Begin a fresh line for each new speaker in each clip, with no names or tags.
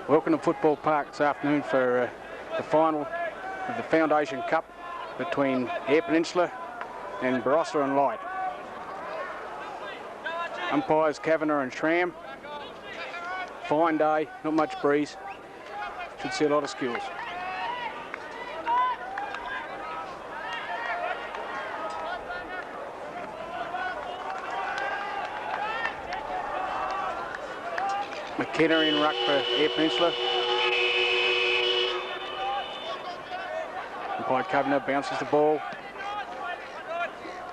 Welcome to Football Park this afternoon for the final of the Foundation Cup between Eyre Peninsula and Barossa and Light. Umpires Kavanagh and Schramm. Fine day, not much breeze. Should see a lot of skills. McKenna in ruck for Eyre Peninsula. Umpire Kavanagh bounces the ball.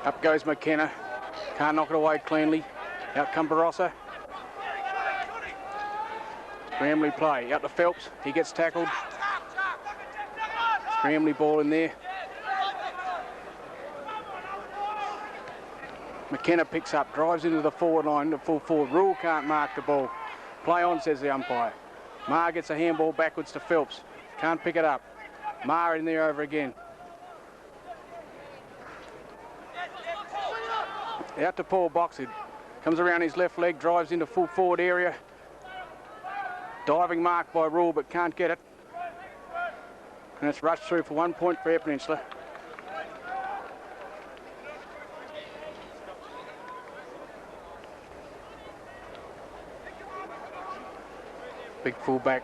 Up goes McKenna. Can't knock it away cleanly. Out come Barossa. Scrambly play. Out to Phelps. He gets tackled. Scrambly ball in there. McKenna picks up, drives into the forward line, the full forward. Rule can't mark the ball. Play on, says the umpire. Marr gets a handball backwards to Phelps. Can't pick it up. Marr in there over again. Out to Paul Boxwood. Comes around his left leg, drives into full forward area. Diving mark by Rule, but can't get it. And it's rushed through for 1 point for Eyre Peninsula. Big fullback.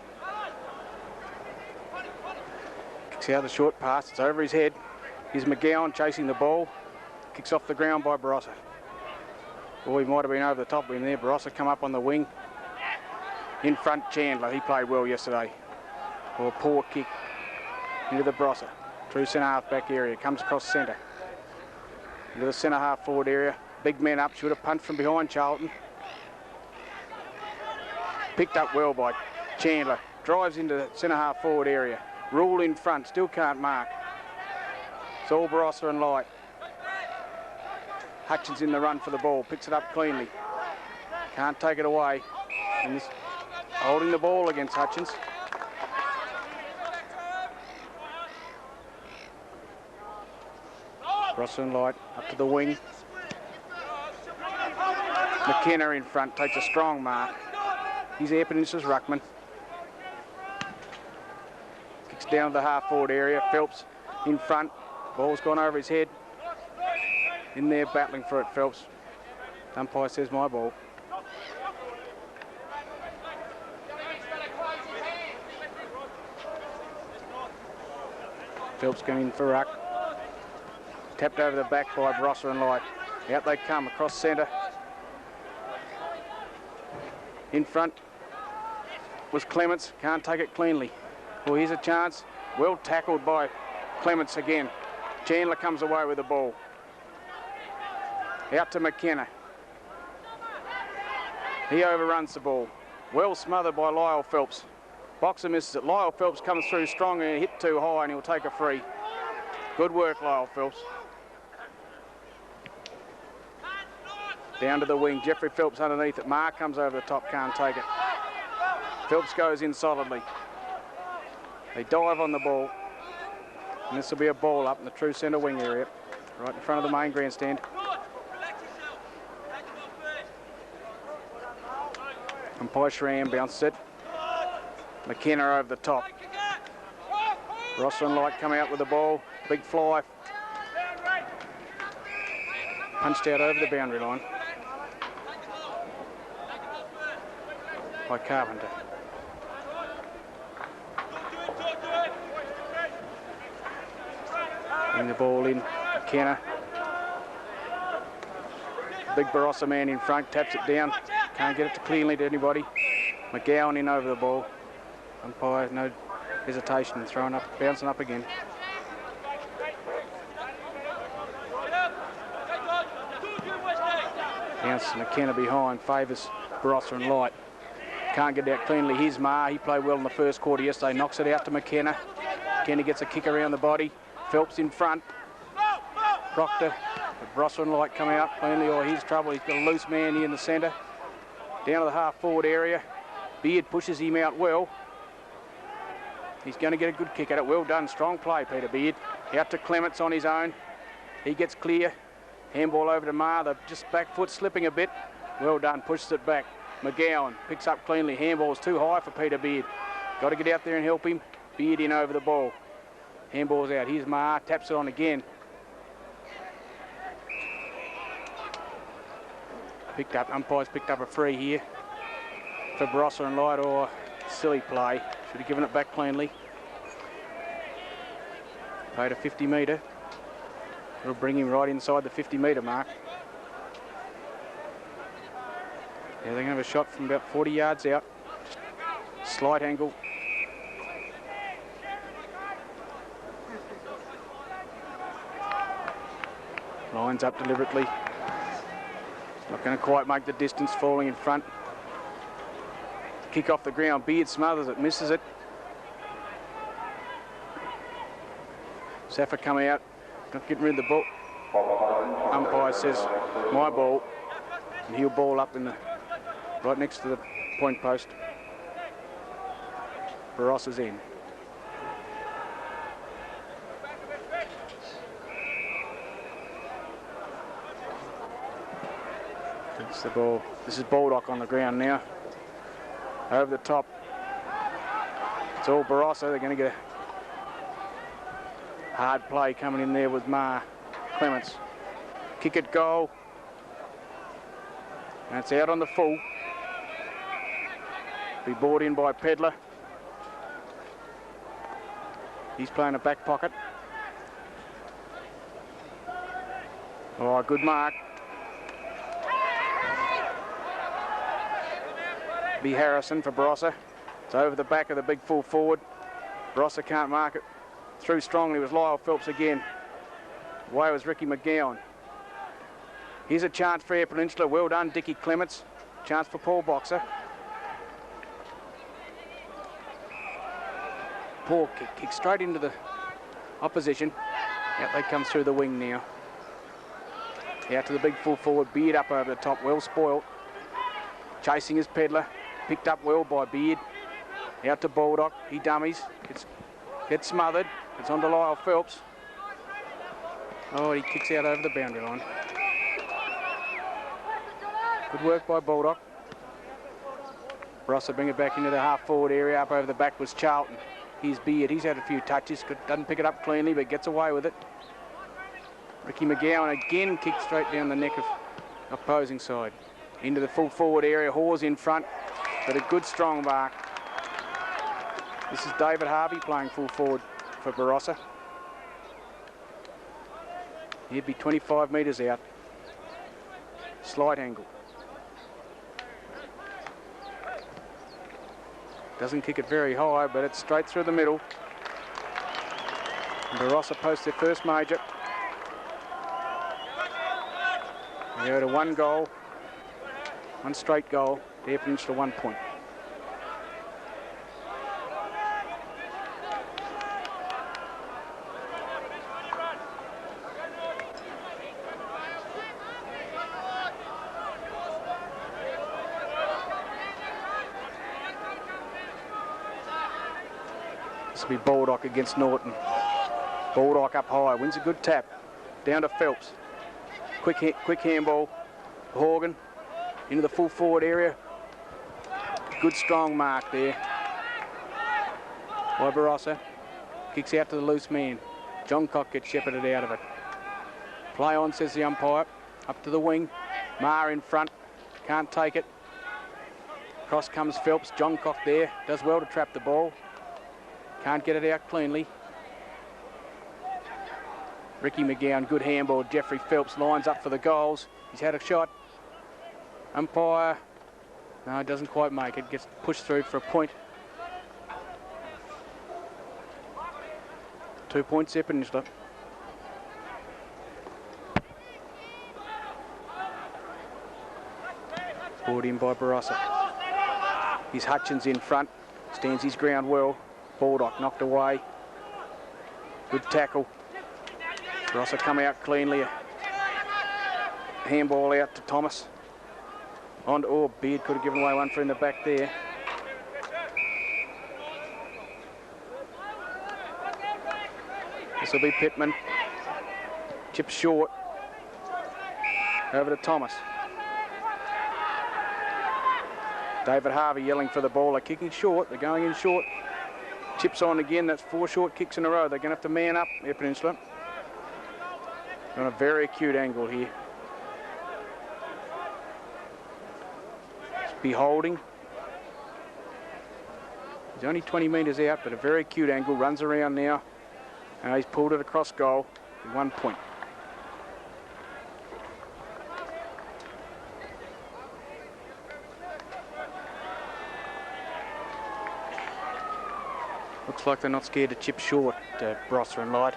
Kicks out the short pass. It's over his head. Here's McGowan chasing the ball. Kicks off the ground by Barossa. Oh, he might have been over the top of him there. Barossa come up on the wing. In front, Chandler. He played well yesterday. Oh, a poor kick into the Barossa. Through centre half back area. Comes across centre. Into the centre half forward area. Big men up. Should have punched from behind Charlton. Picked up well by Chandler. Drives into the centre half forward area. Rule in front. Still can't mark. It's all Barossa and Light. Hutchins in the run for the ball. Picks it up cleanly. Can't take it away. And this, holding the ball against Hutchins. Barossa and Light up to the wing. McKenna in front. Takes a strong mark. He's Eyre Peninsula's ruckman. Kicks down to the half-forward area. Phelps in front. Ball's gone over his head. In there battling for it, Phelps. Umpire says my ball. Phelps going in for ruck. Tapped over the back by Barossa and Light. Out they come across centre. In front was Clements. Can't take it cleanly. Well, here's a chance. Well tackled by Clements again. Chandler comes away with the ball. Out to McKenna. He overruns the ball. Well smothered by Lyle Phelps. Boxer misses it. Lyle Phelps comes through strong and hit too high and he'll take a free. Good work, Lyle Phelps. Down to the wing. Jeffrey Phelps underneath it. Mark comes over the top, can't take it. Phelps goes in solidly. They dive on the ball. And this will be a ball up in the true centre wing area, right in front of the main grandstand. Umpire Schramm bounces it. McKenna over the top. Barossa and Light come out with the ball. Big fly. Punched out over the boundary line by Carpenter. Bring the ball in. McKenna. Big Barossa man in front. Taps it down. Can't get it to cleanly to anybody. McGowan in over the ball. Umpire, no hesitation, throwing up, bouncing up again. Bounce McKenna behind, favours Barossa and Light. Can't get it out cleanly. Here's Marr. He played well in the first quarter yesterday. Knocks it out to McKenna. McKenna gets a kick around the body. Phelps in front. Proctor. Barossa and Light come out cleanly. Oh, here's trouble. He's got a loose man here in the centre. Down to the half-forward area. Beard pushes him out well. He's going to get a good kick at it. Well done. Strong play, Peter Beard. Out to Clements on his own. He gets clear. Handball over to Marr. The just back foot slipping a bit. Well done. Pushes it back. McGowan picks up cleanly. Handball's too high for Peter Beard. Got to get out there and help him. Beard in over the ball. Handball's out. Here's Ma, taps it on again. Umpires picked up a free here for Barossa and Light, or silly play. Should have given it back cleanly. Played a 50 metre. It'll bring him right inside the 50 metre mark. Yeah, they're going to have a shot from about 40 yards out. Slight angle. Lines up deliberately. Not going to quite make the distance, falling in front. Kick off the ground. Beard smothers it, misses it. Safa come out, not getting rid of the ball. Umpire says, my ball. And he'll ball up in the right next to the point post. Barossa's in. It's the ball. This is Baldock on the ground now. Over the top. It's all Barossa. They're going to get a hard play coming in there with Ma Clements. Kick at goal. And it's out on the full. Be brought in by Pedler. He's playing a back pocket. Oh, good mark. Be Harrison for Barossa. It's over the back of the big full forward. Barossa can't mark it. Through strongly was Lyle Phelps again. Away was Ricky McGowan. Here's a chance for Eyre Peninsula. Well done, Dickie Clements. Chance for Paul Boxer. Paul kick straight into the opposition. Out they come through the wing now. Out to the big full forward. Beard up over the top. Well spoiled. Chasing his Pedler. Picked up well by Beard. Out to Baldock. He dummies. Gets smothered. It's on to Lyle Phelps. Oh, he kicks out over the boundary line. Good work by Baldock. Barossa bring it back into the half-forward area. Up over the back was Charlton. Here's Beard. He's had a few touches. Doesn't pick it up cleanly, but gets away with it. Ricky McGowan again kicked straight down the neck of opposing side. Into the full-forward area. Hawes in front, but a good strong mark. This is David Harvey playing full-forward for Barossa. He'd be 25 metres out. Slight angle. Doesn't kick it very high, but it's straight through the middle. And Barossa posts their first major. They go to one goal, one straight goal. Eyre Peninsula 1 point. This will be Baldock against Norton. Baldock up high, wins a good tap. Down to Phelps. Quick handball. Horgan into the full forward area. Good strong mark there by Barossa. Kicks out to the loose man. John Cock gets shepherded out of it. Play on, says the umpire. Up to the wing. Ma in front. Can't take it. Cross comes Phelps. John Cock there. Does well to trap the ball. Can't get it out cleanly. Ricky McGowan, good handball. Jeffrey Phelps lines up for the goals. He's had a shot. Umpire, no, doesn't quite make it. Gets pushed through for a point. 2 points Eyre Peninsula. Brought in by Barossa. He's Hutchins in front. Stands his ground well. Baldock knocked away. Good tackle. Barossa come out cleanly. Handball out to Thomas. On to, oh, Beard could have given away one for in the back there. This will be Pittman. Chip short. Over to Thomas. David Harvey yelling for the ball. They're kicking short. They're going in short. Chips on again. That's 4 short kicks in a row. They're going to have to man up, Air Peninsula. On a very acute angle here. It's be holding. He's only 20 metres out, but a very acute angle. Runs around now. He's pulled it across goal. 1 point. Looks like they're not scared to chip short, Barossa and Light.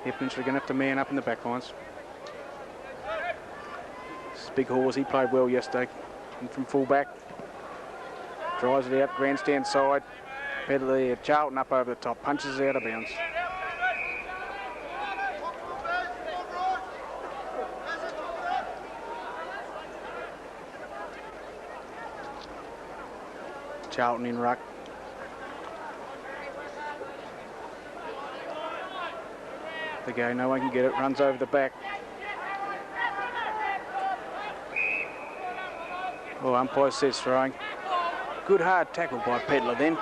Air Peninsula are going to have to man up in the back lines. This is Big Hawes. He played well yesterday. And from full back. Drives it out, grandstand side. Better there, Charlton up over the top. Punches it out of bounds. Charlton in ruck. The go, no one can get it, runs over the back. Oh, umpire says throwing. Good hard tackle by Pedler then.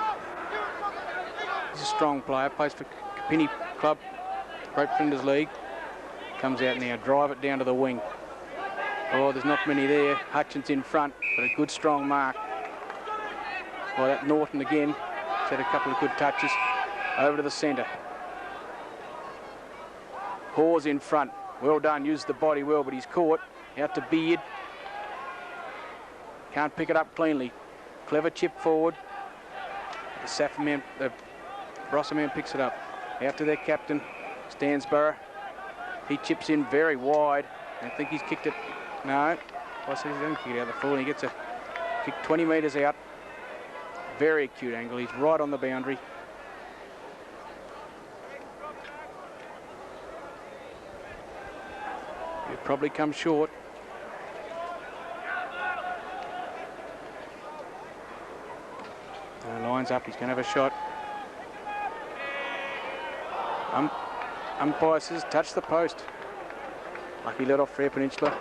He's a strong player, plays for Kapini Club, Great Flinders League. Comes out now, drive it down to the wing. Oh, there's not many there. Hutchins in front, but a good strong mark. Well, that Norton again. He's had a couple of good touches. Over to the centre. Hawes in front. Well done, used the body well, but he's caught. Out to Beard. Can't pick it up cleanly. Clever chip forward. The Saffron man, the Barossa man picks it up. Out to their captain, Stansborough. He chips in very wide. I think he's kicked it. No. I said he's going to kick it out of the full, and he gets a kick 20 metres out. Very acute angle. He's right on the boundary. He'll probably come short. Lines up, he's going to have a shot. Umpire says touch the post. Lucky let off for Air Peninsula.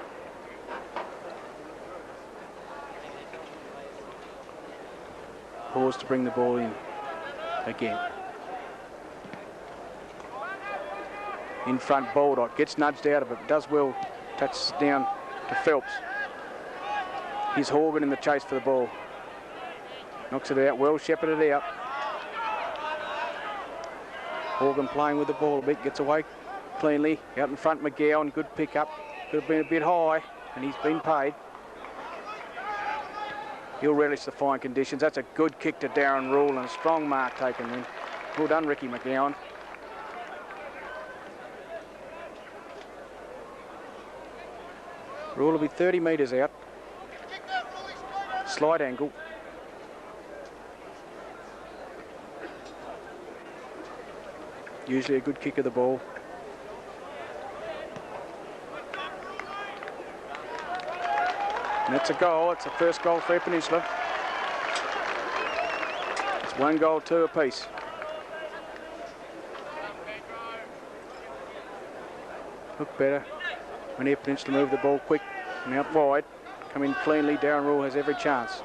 Pause to bring the ball in again. In front, Baldock gets nudged out of it, does well, touches down to Phelps. Here's Horgan in the chase for the ball. Knocks it out, well shepherded out. Horgan playing with the ball a bit, gets away cleanly. Out in front, McGowan, good pick up. Could have been a bit high, and he's been paid. He'll relish the fine conditions. That's a good kick to Darren Rule and a strong mark taken then. Well done, Ricky McGowan. Rule will be 30 metres out. Slight angle. Usually a good kick of the ball. And that's a goal. It's the first goal for Air Peninsula. It's 1 goal, 2 apiece. Look better when Air Peninsula move the ball quick and out wide. Come in cleanly. Darren Rule has every chance.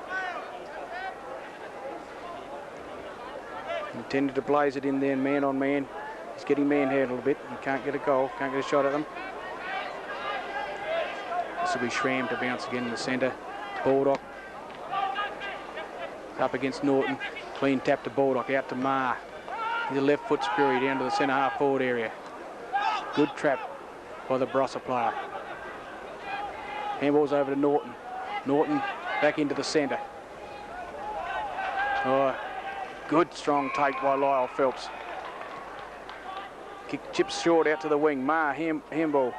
Intended to blaze it in there, man on man. He's getting manhandled a bit and can't get a goal, can't get a shot at them. This will be Schramm to bounce again in the centre. Baldock up against Norton. Clean tap to Baldock, out to Marr. He's a left foot screwy down to the centre half forward area. Good trap by the Barossa player. Handball's over to Norton. Norton back into the centre. Oh, good strong take by Lyle Phelps. Kick chips short out to the wing. Marr, handball.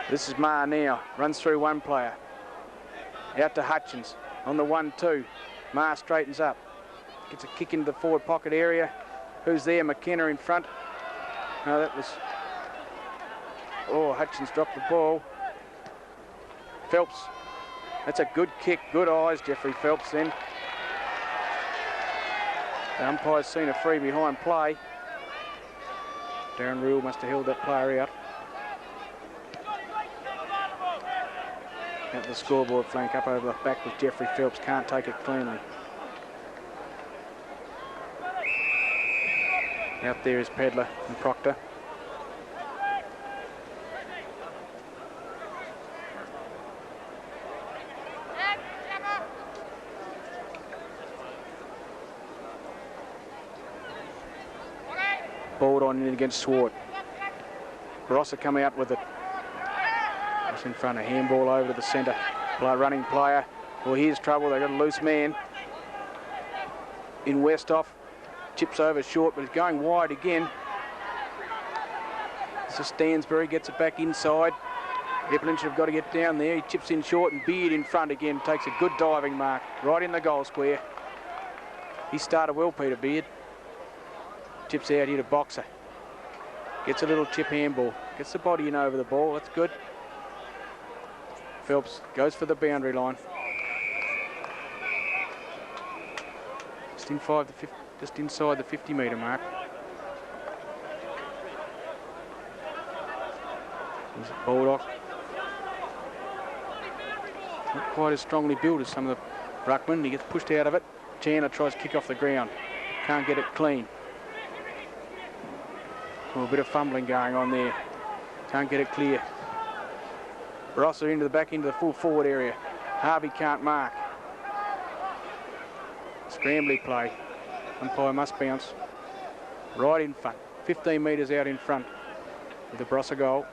This is Marr now. Runs through one player. Out to Hutchins on the 1-2. Marr straightens up. Gets a kick into the forward pocket area. Who's there? McKenna in front. No, that was... Oh, Hutchins dropped the ball. Phelps. That's a good kick. Good eyes, Jeffrey Phelps then. The umpire's seen a free behind play. Darren Rule must have held that player out. Out the scoreboard flank up over the back with Jeffrey Phelps. Can't take it cleanly. Out there is Pedler and Proctor. Balled on in against Swart. Barossa come out with it. Just in front of handball over to the centre. Running player. Well, here's trouble. They've got a loose man in Westhoff. Chips over short, but it's going wide again. So Stansbury gets it back inside. Epplin should have got to get down there. He chips in short, and Beard in front again. Takes a good diving mark right in the goal square. He started well, Peter Beard. Chips out here to Boxer. Gets a little chip handball. Gets the body in over the ball. That's good. Phelps goes for the boundary line. Just inside the 50-metre mark. There's Baldock. Not quite as strongly built as some of the ruckmen. He gets pushed out of it. Chandler tries to kick off the ground. Can't get it clean. Oh, a bit of fumbling going on there. Can't get it clear. Barossa into the full forward area. Harvey can't mark. Scrambly play. Umpire must bounce. Right in front. 15 metres out in front with the Barossa goal.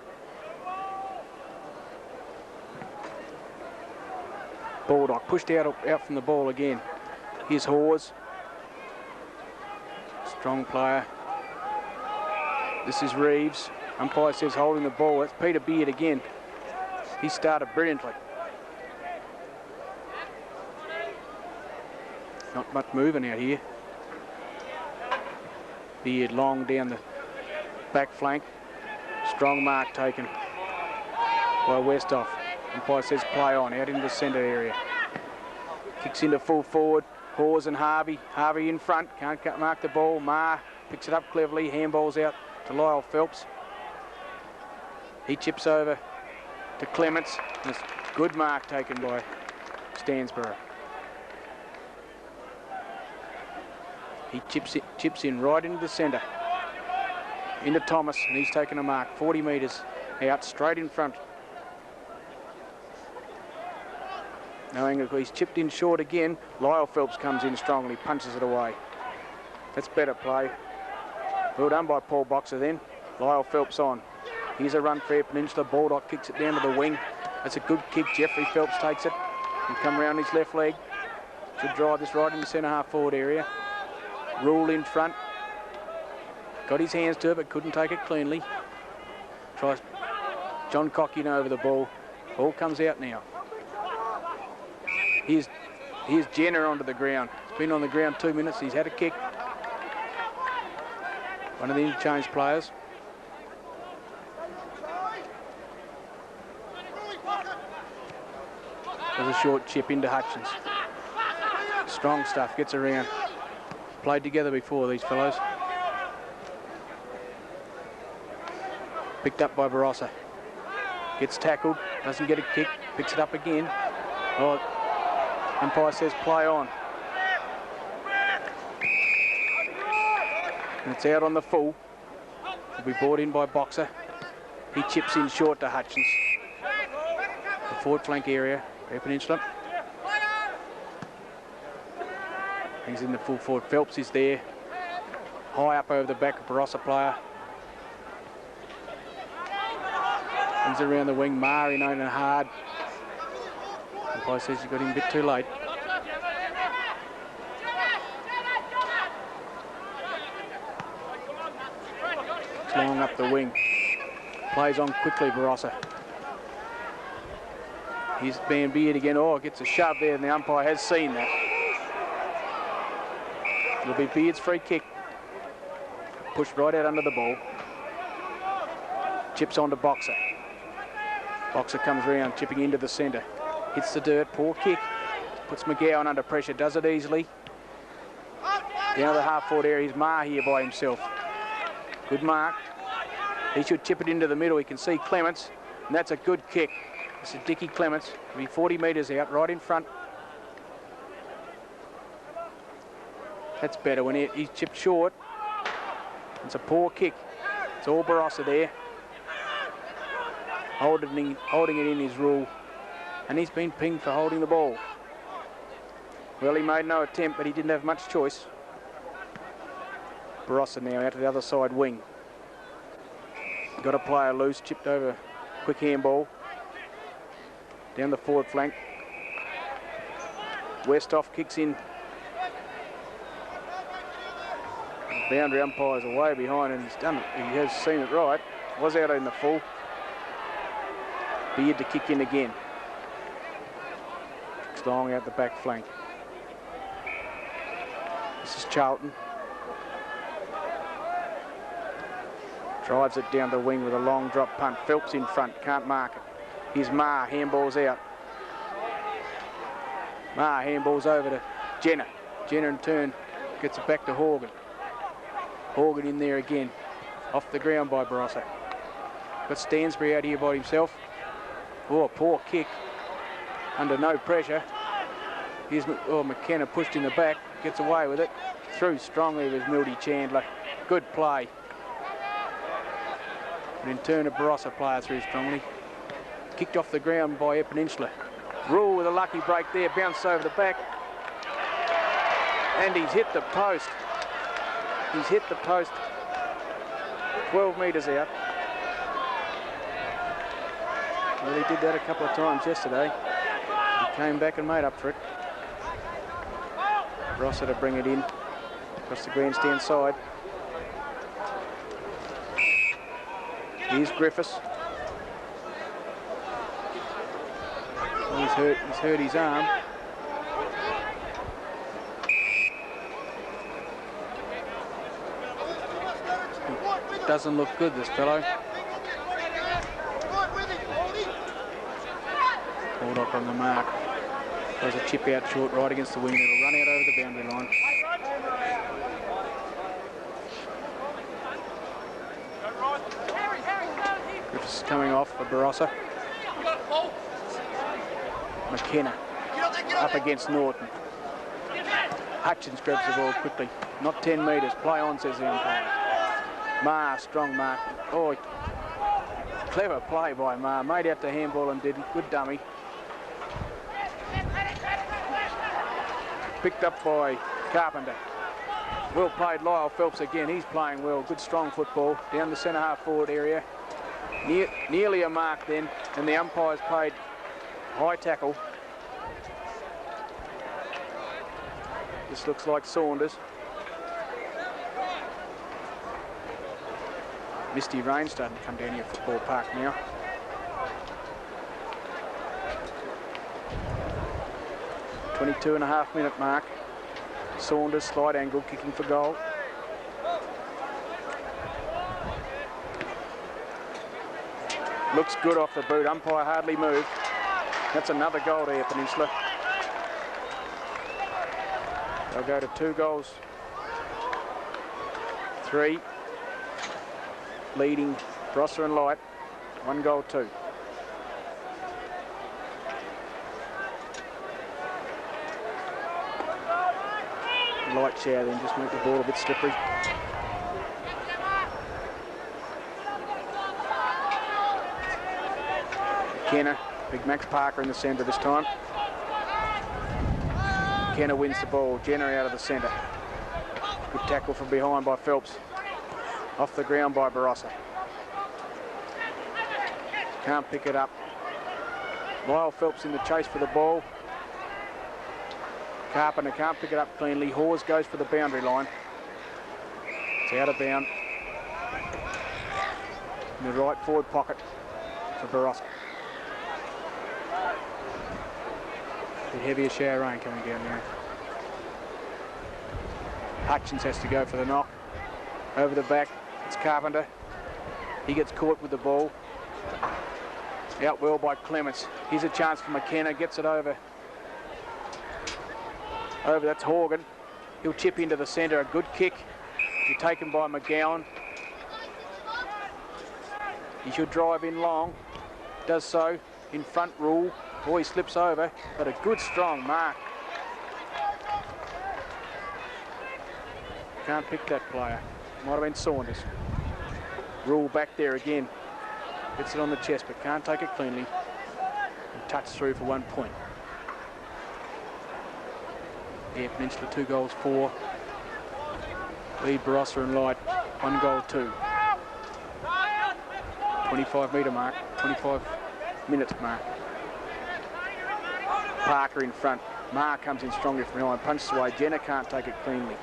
Baldock pushed out from the ball again. Here's Hawes. Strong player. This is Reeves. Umpire says holding the ball. That's Peter Beard again. He started brilliantly. Not much moving out here. Beard long down the back flank. Strong mark taken by Westhoff. Umpire says play on, out into the centre area. Kicks into full forward. Hawes and Harvey. Harvey in front. Can't mark the ball. Marr picks it up cleverly. Handballs out to Lyle Phelps. He chips over to Clements. There's good mark taken by Stansbury. He chips in right into the centre. Into Thomas, and he's taken a mark. 40 metres out, straight in front. No angle, he's chipped in short again. Lyle Phelps comes in strongly, punches it away. That's better play. Well done by Paul Boxer then. Lyle Phelps on. Here's a run for Peninsula. Baldock kicks it down to the wing. That's a good kick. Jeffrey Phelps takes it and come round his left leg. Should drive this right in the centre half forward area. Rule in front. Got his hands to it, but couldn't take it cleanly. Tries John Cockin over the ball. Ball comes out now. Here's Jenner onto the ground. He's been on the ground 2 minutes. He's had a kick. One of the interchange players. There's a short chip into Hutchins. Strong stuff, gets around. Played together before, these fellows. Picked up by Barossa. Gets tackled, doesn't get a kick, picks it up again. Oh, umpire says play on. And it's out on the full. Will be brought in by Boxer. He chips in short to Hutchins. The forward flank area, Air Peninsula. He's in the full forward. Phelps is there. High up over the back of Barossa player. He's around the wing. Marr in on and hard. Umpire says he got him a bit too late. It's long up the wing. Plays on quickly, Barossa. Here's Van Beard again. Oh, gets a shove there, and the umpire has seen that. It'll be Beard's free kick. Pushed right out under the ball. Chips onto Boxer. Boxer comes round, chipping into the centre. Hits the dirt, poor kick. Puts McGowan under pressure, does it easily. Down to the half-forward area, he's Marr here by himself. Good mark. He should chip it into the middle. He can see Clements, and that's a good kick. This is Dickie Clements. He'll be 40 metres out, right in front. That's better when he's chipped short. It's a poor kick. It's all Barossa there. Holding it in his rule. And he's been pinged for holding the ball. Well, he made no attempt, but he didn't have much choice. Barossa now out to the other side wing. Got a player loose, chipped over, quick handball. Down the forward flank. Westhoff kicks in. The boundary umpire's are way behind and he's done it. He has seen it right. Was out in the full. Beard to kick in again. Kicks long out the back flank. This is Charlton. Drives it down the wing with a long drop punt. Phelps in front, can't mark it. Here's Ma, handball's out. Ma, handball's over to Jenner. Jenner in turn gets it back to Horgan. Horgan in there again. Off the ground by Barossa. Got Stansbury out here by himself. Oh, a poor kick. Under no pressure. Here's McKenna pushed in the back. Gets away with it. Through strongly with Mildy Chandler. Good play. But in turn, a Barossa player through strongly. Kicked off the ground by Peninsula. Rule with a lucky break there. Bounced over the back. And he's hit the post. He's hit the post. 12 metres out. Well, he did that a couple of times yesterday. He came back and made up for it. Barossa to bring it in. Across the grandstand side. Here's Griffiths. He's hurt his arm. Doesn't look good, this fellow. Hold up on the mark. Does a chip out short right against the wing. It'll run out over the boundary line. Griffiths coming off for Barossa. McKenna up against Norton. Hutchins grabs the ball quickly. Not 10 metres. Play on, says the umpire. Ma, strong mark. Oh, clever play by Ma. Made out to handball and did. Good dummy. Picked up by Carpenter. Well played, Lyle Phelps again. He's playing well. Good strong football. Down the centre half forward area. Nearly a mark then. And the umpire's paid high tackle. This looks like Saunders. Misty rain starting to come down here at Football Park now. .22.5 minute mark. Saunders, slight angle, kicking for goal. Looks good off the boot. Umpire hardly moved. That's another goal there, Peninsula. They'll go to 2 goals. 3. Leading Barossa and Light. 1 goal 2. Light shower then, just make the ball a bit slippery. McKenna, big Max Parker in the centre this time. McKenna wins the ball. Jenner out of the centre. Good tackle from behind by Phelps. Off the ground by Barossa. Can't pick it up. Lyle Phelps in the chase for the ball. Carpenter can't pick it up cleanly. Hawes goes for the boundary line. It's out of bound. In the right forward pocket for Barossa. A bit heavier shower rain coming down now. Hutchins has to go for the knock. Over the back, it's Carpenter. He gets caught with the ball. Out well by Clements. Here's a chance for McKenna, gets it over. That's Horgan. He'll chip into the centre. A good kick. Be taken by McGowan. He should drive in long. Does so. In front rule. Boy, he slips over. But a good strong mark. Can't pick that player. Might have been Saunders. Rule back there again. Gets it on the chest, but can't take it cleanly. And touch through for 1 point. Eyre Peninsula 2 goals 4. Lead Barossa and Light 1 goal 2. 25-metre mark, 25 minutes mark. Parker in front. Ma comes in strongly from behind, punches away. Jenner can't take it cleanly.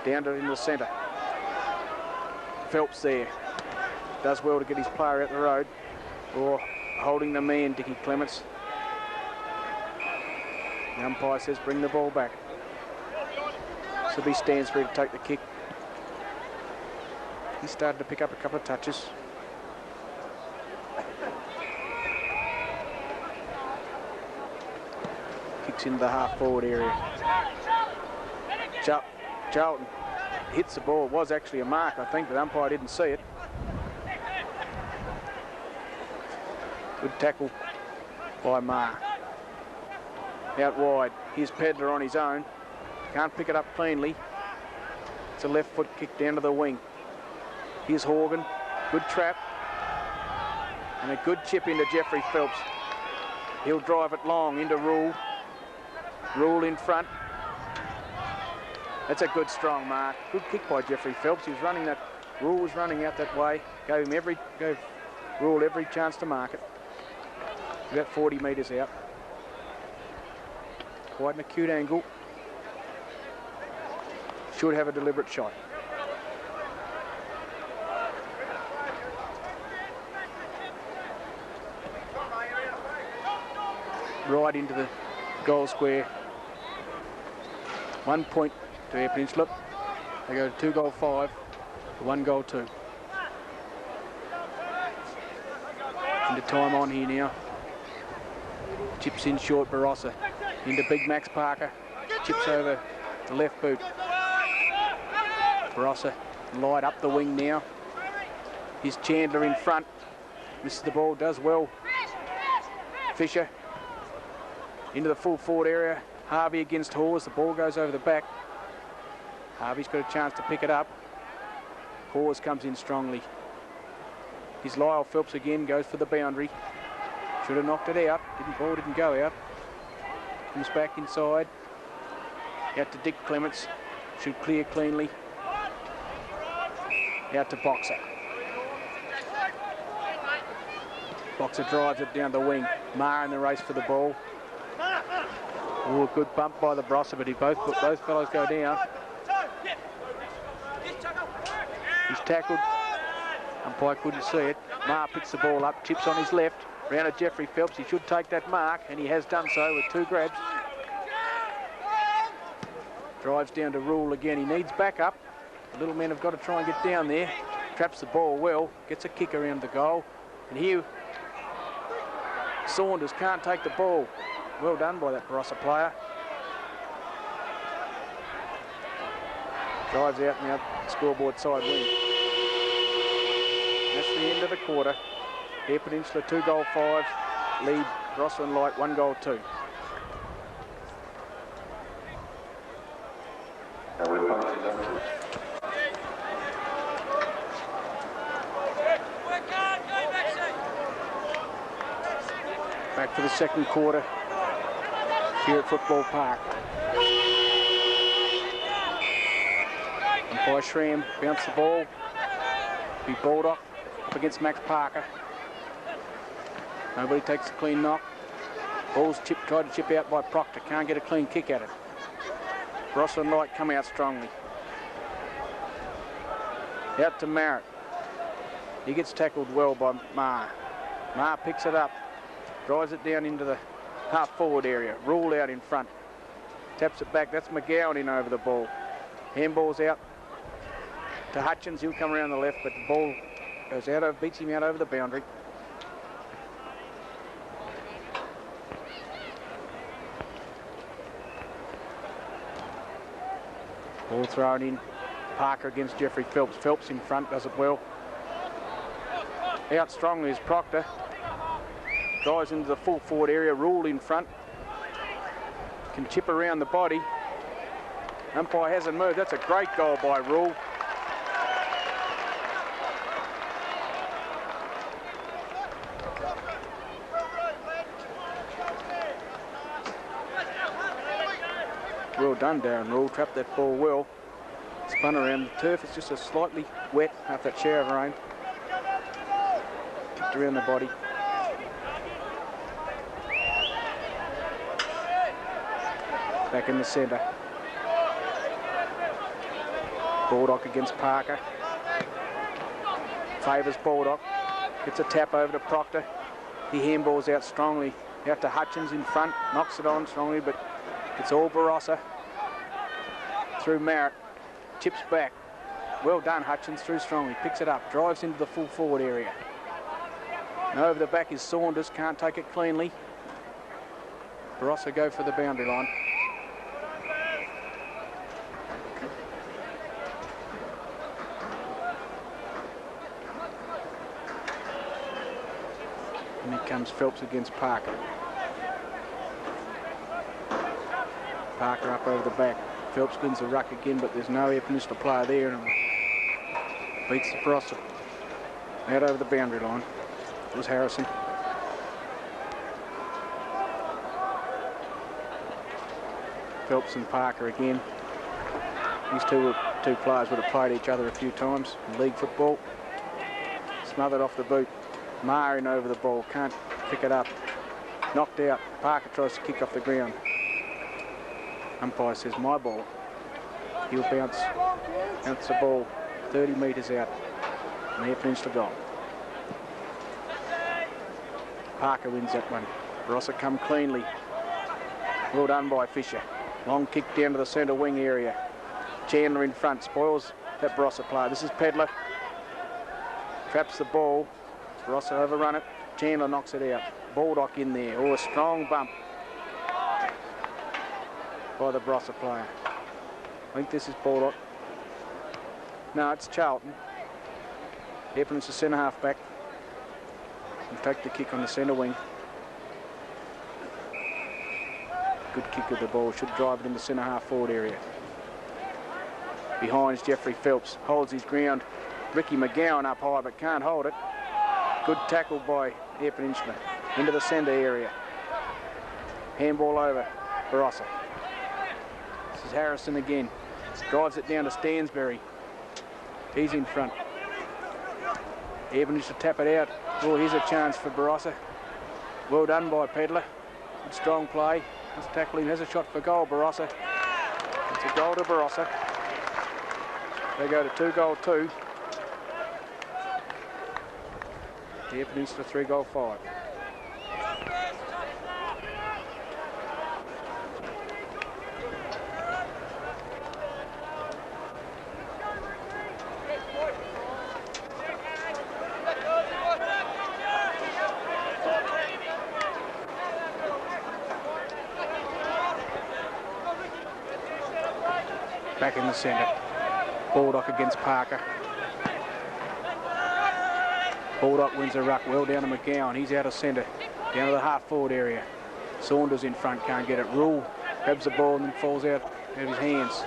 Down to in the centre. Phelps there. Does well to get his player out the road. Or holding the man, Dickie Clements. The umpire says bring the ball back. So he stands for to take the kick. He started to pick up a couple of touches. Kicks into the half-forward area. Charlton hits the ball. It was actually a mark, I think, but the umpire didn't see it. Good tackle by Ma. Out wide. Here's Pedler on his own. Can't pick it up cleanly. It's a left foot kick down to the wing. Here's Horgan. Good trap. And a good chip into Jeffrey Phelps. He'll drive it long into Rule. Rule in front. That's a good strong mark. Good kick by Jeffrey Phelps. He was running that. Rule was running out that way. Gave Rule every chance to mark it. About 40 metres out. Quite an acute angle. Should have a deliberate shot. Right into the goal square. 1 point to Eyre Peninsula. They go to 2 goal 5 to 1 goal 2. Into time on here now. Chips in short, Barossa. Into Big Max Parker. Chips over the left boot. Barossa Light up the wing now. Here's Chandler in front. Misses the ball, does well. Fisher into the full forward area. Harvey against Hawes. The ball goes over the back. Harvey's got a chance to pick it up. Hawes comes in strongly. Here's Lyle Phelps again, goes for the boundary. Should have knocked it out. Ball didn't go out. Comes back inside. Out to Dick Clements. Should clear cleanly. Out to Boxer. Boxer drives it down the wing. Maher in the race for the ball. Oh, a good bump by the Barossa, but both fellows go down. He's tackled. Umpire couldn't see it. Maher picks the ball up, chips on his left. Round at Jeffrey Phelps. He should take that mark, and he has done so with 2 grabs. Drives down to Rule again. He needs backup. The little men have got to try and get down there. Traps the ball well. Gets a kick around the goal. And here, Saunders can't take the ball. Well done by that Barossa player. Drives out now, scoreboard side wing. That's the end of the quarter. Eyre Peninsula 2 goal 5. Lead Barossa and Light 1 goal 2. Back for the second quarter here at Football Park. Umpire Schramm bounced the ball. Be Baldock up against Max Parker. Nobody takes a clean knock. Ball's tried to chip out by Proctor. Can't get a clean kick at it. Barossa and Light come out strongly. Out to Marrett. He gets tackled well by Maher. Maher picks it up. Drives it down into the half-forward area. Rule out in front. Taps it back. That's McGowan in over the ball. Handball's out to Hutchins. He'll come around the left, but the ball goes out, beats him out over the boundary. Ball thrown in. Parker against Jeffrey Phelps. Phelps in front, does it well. Out strongly is Proctor. Drives into the full forward area. Rule in front. Can chip around the body. Umpire hasn't moved. That's a great goal by Rule. Well done, Darren Rule. Trapped that ball well. Spun around. The turf is just a slightly wet after that shower of rain. Kicked around the body. Back in the centre. Baldock against Parker. Favours Baldock. Gets a tap over to Proctor. He handballs out strongly. Out to Hutchins in front. Knocks it on strongly, but it's all Barossa. Through Merritt. Chips back. Well done, Hutchins. Through strongly. Picks it up. Drives into the full forward area. And over the back is Saunders. Can't take it cleanly. Barossa go for the boundary line. And here comes Phelps against Parker. Parker up over the back. Phelps wins the ruck again, but there's no Air Peninsula player there, and beats the Barossa. Out over the boundary line. It was Harrison. Phelps and Parker again. These two players would have played each other a few times in league football. Smothered off the boot. Maher in over the ball, can't pick it up. Knocked out. Parker tries to kick off the ground. Umpire says, my ball. He'll bounce the ball 30 metres out. And Air Peninsula goal. Parker wins that one. Barossa come cleanly. Well done by Fisher. Long kick down to the centre wing area. Chandler in front, spoils that Barossa player. This is Pedler. Traps the ball. Barossa overrun it. Chandler knocks it out. Baldock in there. Oh, a strong bump by the Barossa player. I think this is Baldock. No, it's Charlton. Air Peninsula centre half back. And take the kick on the centre wing. Good kick of the ball. Should drive it in the centre half forward area. Behind's Jeffrey Phelps. Holds his ground. Ricky McGowan up high but can't hold it. Good tackle by Air Peninsula. Into the centre area. Handball over. Barossa. This is Harrison again. Drives it down to Stansbury. He's in front. Air Peninsula tap it out. Oh, here's a chance for Barossa. Well done by Pedler. Good strong play. This tackling has a shot for goal, Barossa. It's a goal to Barossa. They go to 2-2. Air Peninsula 3-5. Back in the centre. Baldock against Parker. Baldock wins a ruck well down to McGowan. He's out of centre. Down to the half forward area. Saunders in front, can't get it. Rule grabs the ball and then falls out of his hands.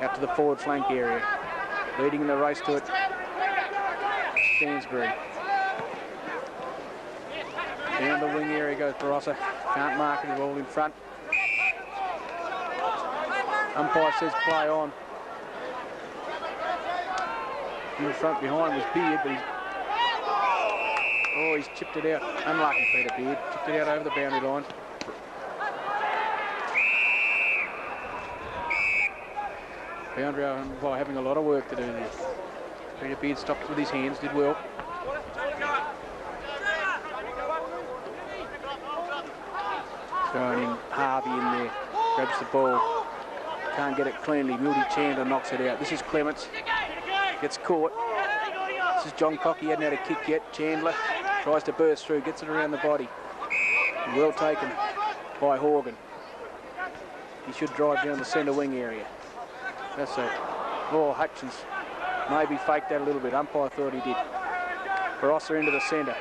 Out to the forward flank area. Leading in the race to it. Stansbury. Down the wing area goes Barossa. Can't mark it, he's all in front. Umpire says play on. In front behind was Beard, but he's chipped it out. Unlucky Peter Beard. Chipped it out over the boundary line. Boundary umpire having a lot of work to do there. Peter Beard stopped with his hands, did well. Throwing in Harvey in there. Grabs the ball. Can't get it cleanly. Mildy Chandler knocks it out. This is Clements. Gets caught. This is John Cocky. He hadn't had a kick yet. Chandler tries to burst through. Gets it around the body. Well taken by Horgan. He should drive down the centre wing area. That's it. Oh, Hutchins maybe faked that a little bit. Umpire thought he did. Barossa into the centre.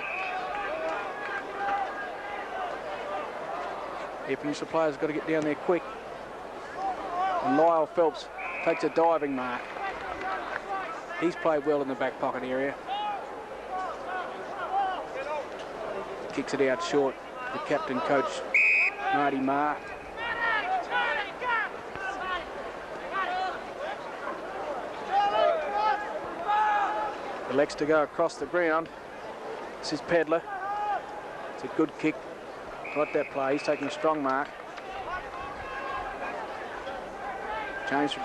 Air Peninsula players got to get down there quick. And Lyle Phelps takes a diving mark. He's played well in the back pocket area. Kicks it out short. The captain coach, Marty Marr. Elects to go across the ground. This is Pedler. It's a good kick. Got that play. He's taking a strong mark. Change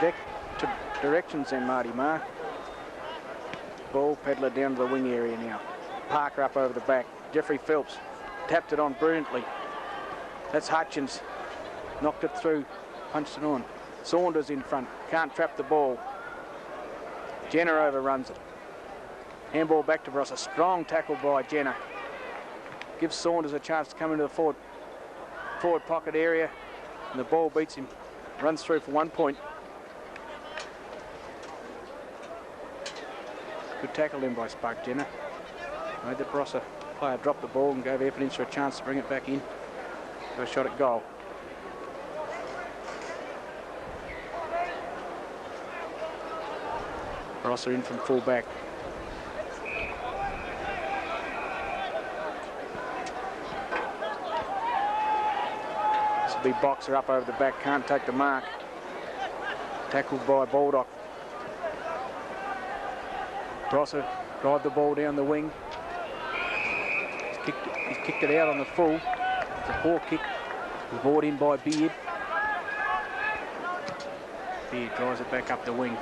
directions then, Marty Marr. Ball, Pedler down to the wing area now. Parker up over the back. Jeffrey Phelps tapped it on brilliantly. That's Hutchins. Knocked it through, punched it on. Saunders in front, can't trap the ball. Jenner overruns it. Handball back to Barossa. Strong tackle by Jenner. Gives Saunders a chance to come into the forward pocket area. And the ball beats him. Runs through for 1 point. Good tackle in by Spark Jenner. Made the Barossa player drop the ball and gave Air Peninsula a chance to bring it back in. Have a shot at goal. Barossa in from full back. This will be Boxer up over the back, can't take the mark. Tackled by Baldock. Barossa drive the ball down the wing. He's kicked it out on the full. It's a poor kick. Brought in by Beard. Beard drives it back up the wing.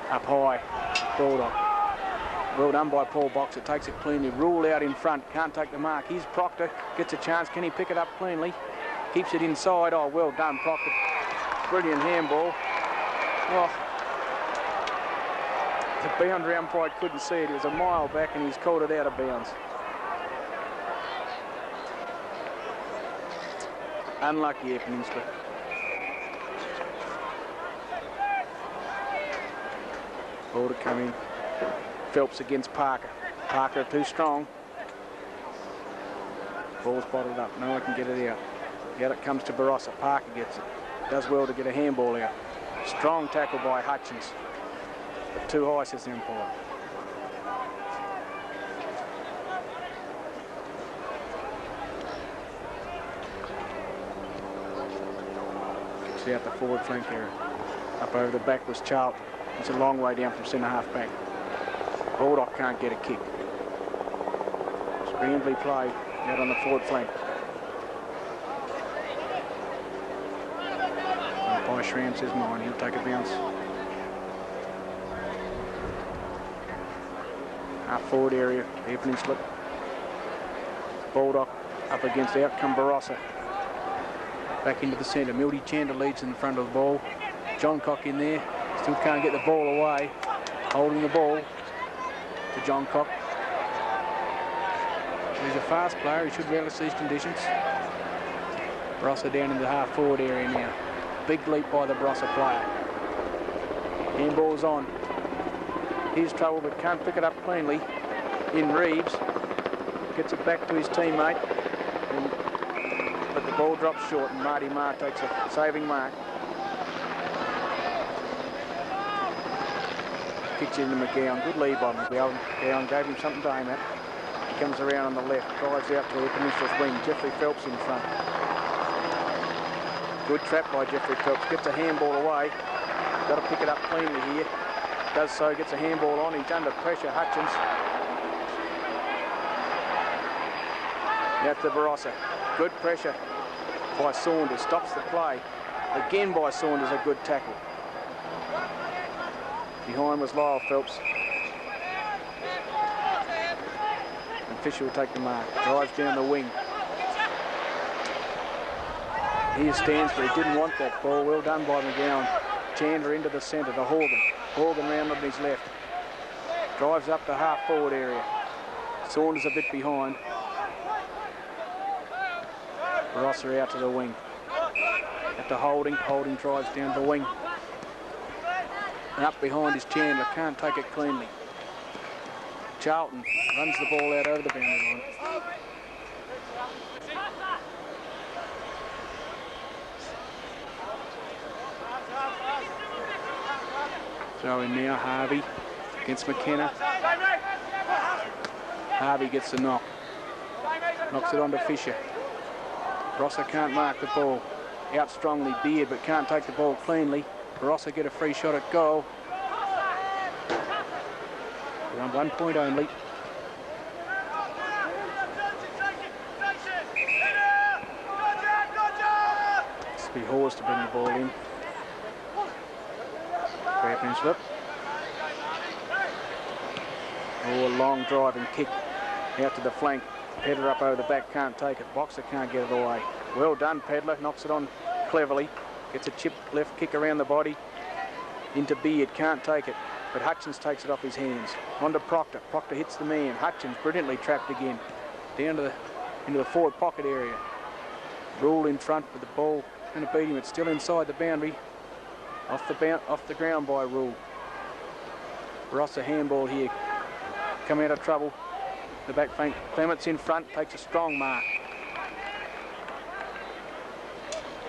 Up high, Baldock. Well done by Paul Boxer, takes it cleanly. Rule out in front, can't take the mark. Here's Proctor, gets a chance. Can he pick it up cleanly? Keeps it inside. Oh, well done, Proctor. Brilliant handball. Oh. The boundary umpire couldn't see it. It was a mile back and he's called it out of bounds. Unlucky Air Peninsula. Ball to come in. Phelps against Parker. Parker too strong. Ball's bottled up. No one can get it out. Out it comes to Barossa. Parker gets it. Does well to get a handball out. Strong tackle by Hutchins. But too high, says the umpire. Gets out the forward flank area. Up over the back was Charlton. It's a long way down from centre half back. Baldock can't get a kick. Scrambly play out on the forward flank. By Schramm says mine, he'll take a bounce. Half forward area, Air Peninsula. Baldock up against outcome Barossa. Back into the centre. Milty Chandler leads in the front of the ball. John Cock in there. Still can't get the ball away. Holding the ball to John Cock. He's a fast player. He should relish these conditions. Barossa down in the half forward area now. Big leap by the Barossa player. Handball's on. Here's trouble but can't pick it up cleanly. In Reeves. Gets it back to his teammate. But the ball drops short and Marty Marr takes a saving mark. Kicks into McGowan. Good lead by McGowan. McGowan gave him something to aim at. He comes around on the left. Drives out to the Peninsula's wing. Jeffrey Phelps in front. Good trap by Jeffrey Phelps. Gets a handball away. Got to pick it up cleanly here. Does so. Gets a handball on. He's under pressure. Hutchins. Out to Barossa. Good pressure by Saunders. Stops the play. Again by Saunders. A good tackle. Behind was Lyle Phelps. And Fisher will take the mark. Drives down the wing. Here's Stansbury. Didn't want that ball. Well done by McGowan. Chandler into the centre to Horgan. Horgan round on his left. Drives up the half forward area. Saunders a bit behind. Barossa out to the wing. After Holding. Holding drives down the wing. And up behind is Chandler, can't take it cleanly. Charlton runs the ball out over the boundary line. Throw in now, Harvey against McKenna. Harvey gets the knock. Knocks it onto Fisher. Barossa can't mark the ball. Out strongly Beard, but can't take the ball cleanly. Barossa get a free shot at goal. We're on 1 point only. This will be Hawes to bring the ball in. Fair Peninsula. Oh, a long driving kick out to the flank. Pedler up over the back, can't take it. Boxer can't get it away. Well done, Pedler. Knocks it on cleverly. Gets a chip left kick around the body. Into Beard, can't take it. But Hutchins takes it off his hands. On to Proctor. Proctor hits the man. Hutchins brilliantly trapped again. Down to into the forward pocket area. Rule in front with the ball. Going to beat him. It's still inside the boundary. Off the ground by Rule. Barossa handball here. Coming out of trouble. The back flank. Clements in front. Takes a strong mark.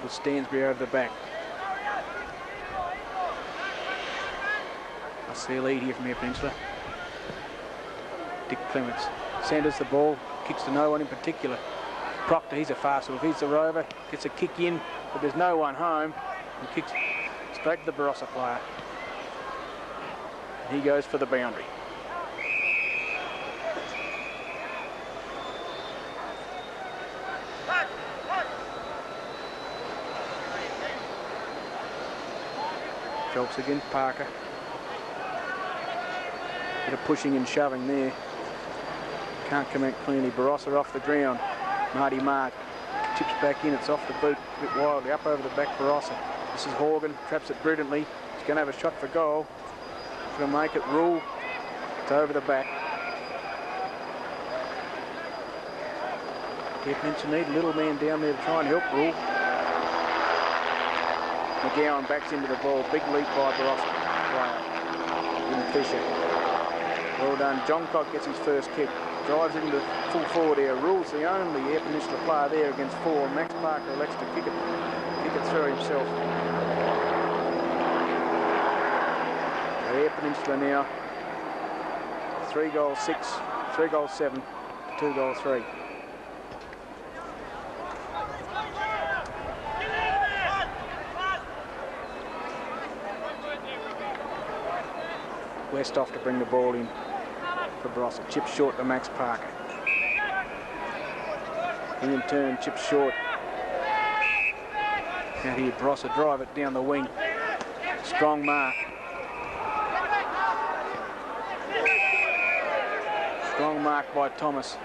With Stansbury over the back. I see a lead here from Eyre Peninsula. Dick Clements centres the ball, kicks to no one in particular. Proctor, he's a fast one. If he's the rover, gets a kick in, but there's no one home, and kicks straight to the Barossa player. He goes for the boundary. Phelps against Parker. Bit of pushing and shoving there. Can't come out cleanly. Barossa off the ground. Marty Mark chips back in. It's off the boot a bit wildly. Up over the back Barossa. This is Horgan. Traps it brilliantly. He's going to have a shot for goal. He's going to make it. Rule. It's over the back. Eyre Peninsula need a little man down there to try and help Rule. McGowan backs into the ball. Big leap by Barossa player. In Fisher. Well done. John Cock gets his first kick. Drives into the full forward area. Rule's the only Eyre Peninsula player there against 4. Max Parker elects to kick it through himself. Eyre Peninsula now 3 goals 6, 3 goals 7 to 2 goals 3. West off to bring the ball in for Barossa. Chip short to Max Parker. In turn, chip short. Out here, Barossa drive it down the wing. Strong mark. Strong mark by Thomas.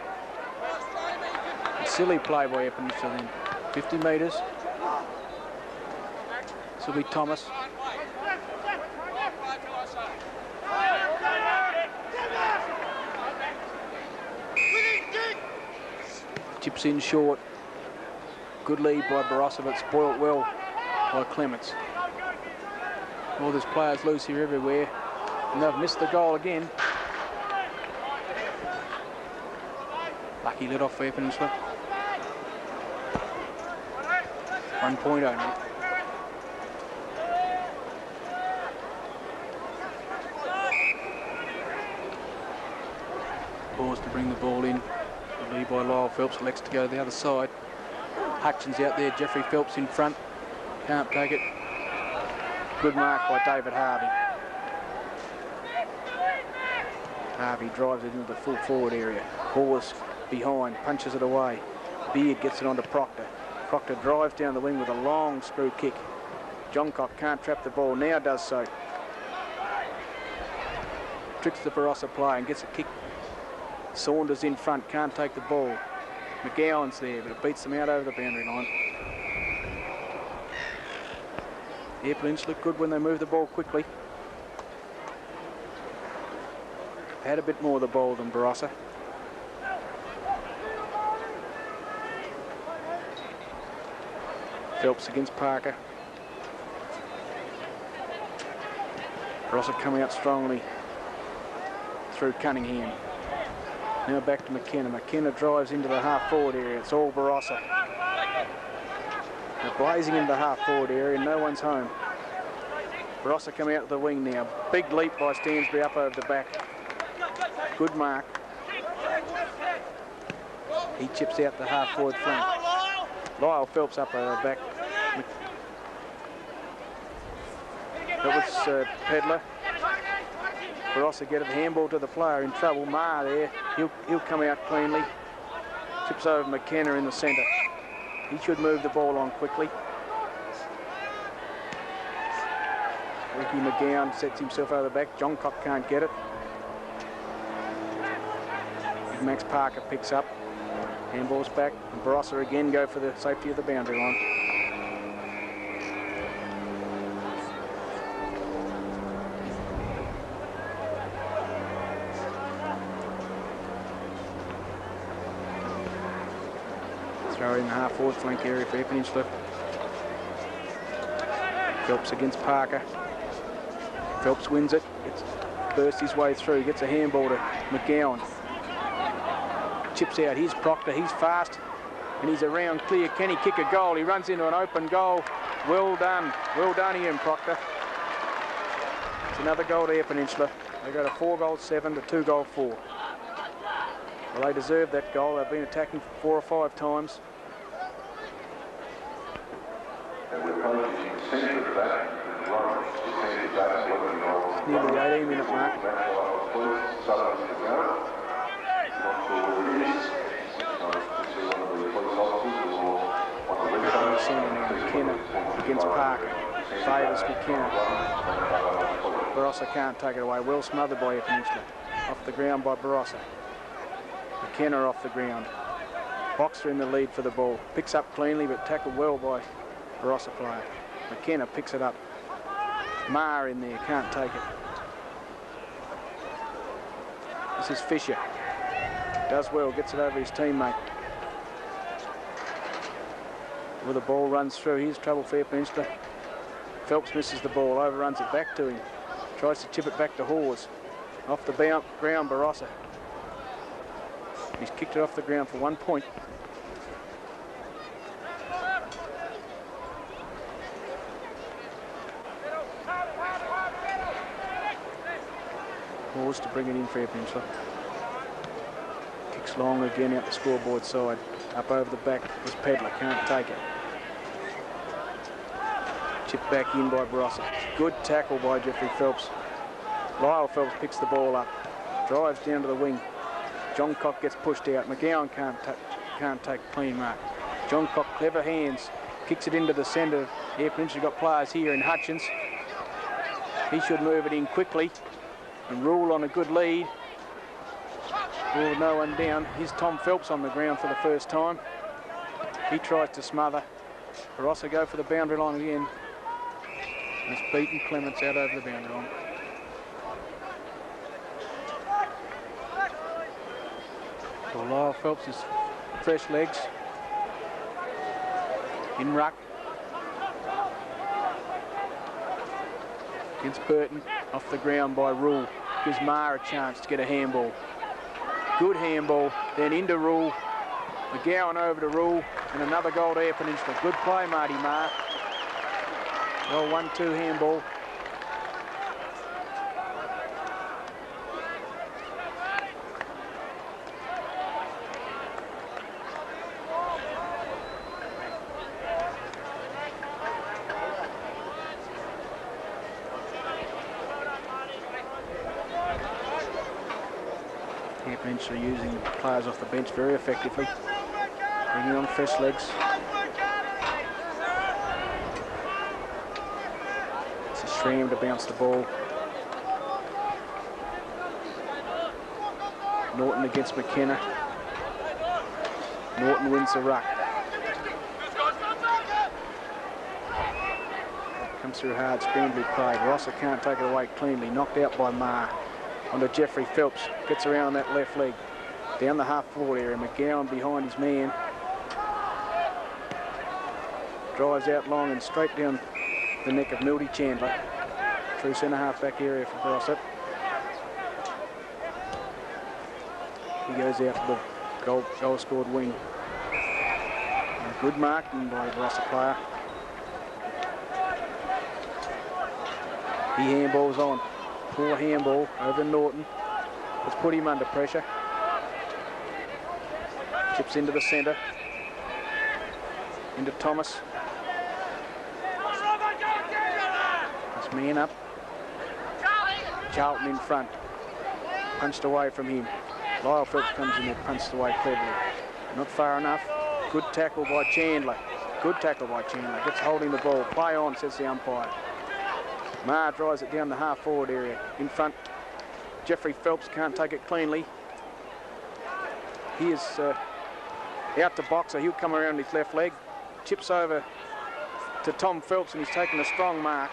A silly play by Eyre Peninsula then. 50 metres. This will be Thomas. Chips in short. Good lead by Barossa, but spoilt well by Clements. Well, there's players loose here everywhere, and they've missed the goal again. Lucky let off for Eyre Peninsula. 1 point only. Pause to bring the ball in. Lead by Lyle Phelps, elects to go the other side. Hutchins out there, Jeffrey Phelps in front. Can't take it. Good mark by David Harvey. Harvey drives it into the full forward area. Hawes behind, punches it away. Beard gets it onto Proctor. Proctor drives down the wing with a long screw kick. Johncock can't trap the ball, now does so. Tricks the Barossa player and gets a kick. Saunders in front, can't take the ball. McGowan's there, but it beats them out over the boundary line. Eyre Peninsula look good when they move the ball quickly. Had a bit more of the ball than Barossa. Phelps against Parker. Barossa coming out strongly through Cunningham. Now back to McKenna. McKenna drives into the half-forward area. It's all Barossa. They're blazing into the half-forward area. No one's home. Barossa coming out to the wing now. Big leap by Stansbury up over the back. Good mark. He chips out the half-forward flank. Lyle Phelps up over the back. That was Pedler. Barossa get it, handball to the player in trouble. Ma there, he'll come out cleanly. Tips over McKenna in the centre. He should move the ball on quickly. Ricky McGowan sets himself over the back. John Cock can't get it. Max Parker picks up. Handball's back. And Barossa again go for the safety of the boundary line. Throw in the half-forward flank area for Peninsula. Phelps against Parker. Phelps wins it. Bursts his way through. Gets a handball to McGowan. Chips out. Here's Proctor. He's fast. And he's around clear. Can he kick a goal? He runs into an open goal. Well done. Well done, Ian Proctor. It's another goal to Air Peninsula. They go to 4-7 to 2-4. Well, they deserve that goal. They've been attacking 4 or 5 times. Nearly the 18-minute mark. McKenna against Parker. Favours McKenna. Barossa can't take it away. Well smothered by Air Peninsula. Off the ground by Barossa. McKenna off the ground. Boxer in the lead for the ball. Picks up cleanly but tackled well by Barossa player. McKenna picks it up. Ma in there, can't take it. This is Fisher. Does well, gets it over his teammate. Well, the ball runs through. Here's trouble for Air Peninsula. Phelps misses the ball, overruns it back to him. Tries to chip it back to Hawes. Off the ground, Barossa. He's kicked it off the ground for 1 point. Hawes to bring it in for Air Peninsula. Kicks long again out the scoreboard side. Up over the back was Pedler, can't take it. Chipped back in by Barossa. Good tackle by Jeffrey Phelps. Lyle Phelps picks the ball up. Drives down to the wing. John Cock gets pushed out. McGowan can't take a clean mark. John Cock, clever hands. Kicks it into the centre. Air Peninsula got players here in Hutchins. He should move it in quickly and rule on a good lead. Rule no one down. Here's Tom Phelps on the ground for the first time. He tries to smother. Barossa go for the boundary line again. And it's beaten Clements out over the boundary line. So Lyle Phelps is fresh legs. In ruck. Against Burton. Off the ground by Rule. Gives Ma a chance to get a handball. Good handball. Then into Rule. McGowan over to Rule. And another goal to Air Peninsula. Good play, Marty Ma. Well, 1-2 handball. Air Peninsula using the players off the bench very effectively. Bringing on fresh legs. Schramm to bounce the ball. Norton against McKenna. Norton wins the ruck. Comes through hard, scrambly play. Barossa can't take it away cleanly. Knocked out by Ma. Onto Jeffrey Phelps. Gets around that left leg. Down the half-forward area. McGowan behind his man. Drives out long and straight down the neck of Milty Chandler. Through centre half-back area for Barossa. He goes out to the goal scored wing. And good marking by the Barossa player. He handballs on. Poor handball over Norton. Let's put him under pressure. Chips into the centre. Into Thomas. This man up. Charlton in front. punched away from him. Lyle Phelps comes in there, punched away cleverly. Not far enough. Good tackle by Chandler. Good tackle by Chandler. Gets holding the ball. Play on, says the umpire. Maher drives it down the half-forward area. In front, Jeffrey Phelps can't take it cleanly. He is out to Boxer. He'll come around his left leg. Chips over to Tom Phelps, and he's taken a strong mark.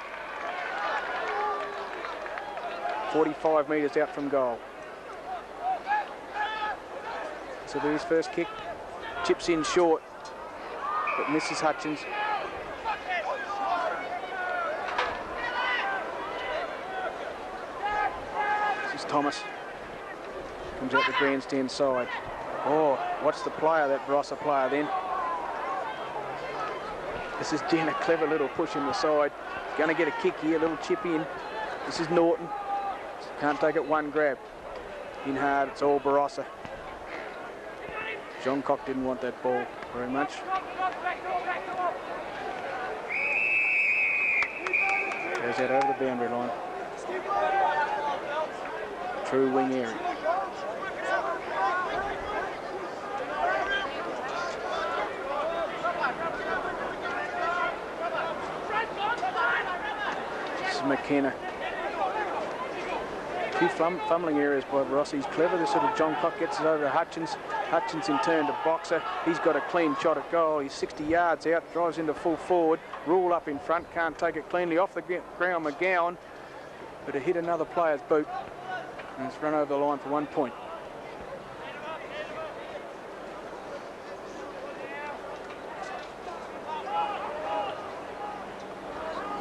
45 metres out from goal. This will be his first kick. Chips in short, but misses Hutchins. This is Thomas. Comes out the grandstand side. Oh, what's the player, that Barossa player then? This is doing a clever little push in the side. Going to get a kick here, a little chip in. This is Norton. Can't take it, one grab. In hard, it's all Barossa. John Cock didn't want that ball very much. Goes out over the boundary line. True wing area. This is McKenna. A few fumbling areas by Barossa. He's clever. This little John Cock gets it over to Hutchins. Hutchins in turn to Boxer. He's got a clean shot at goal. He's 60 yards out, drives into full forward. Rule up in front, can't take it cleanly. Off the ground, McGowan. But it hit another player's boot. And it's run over the line for 1 point.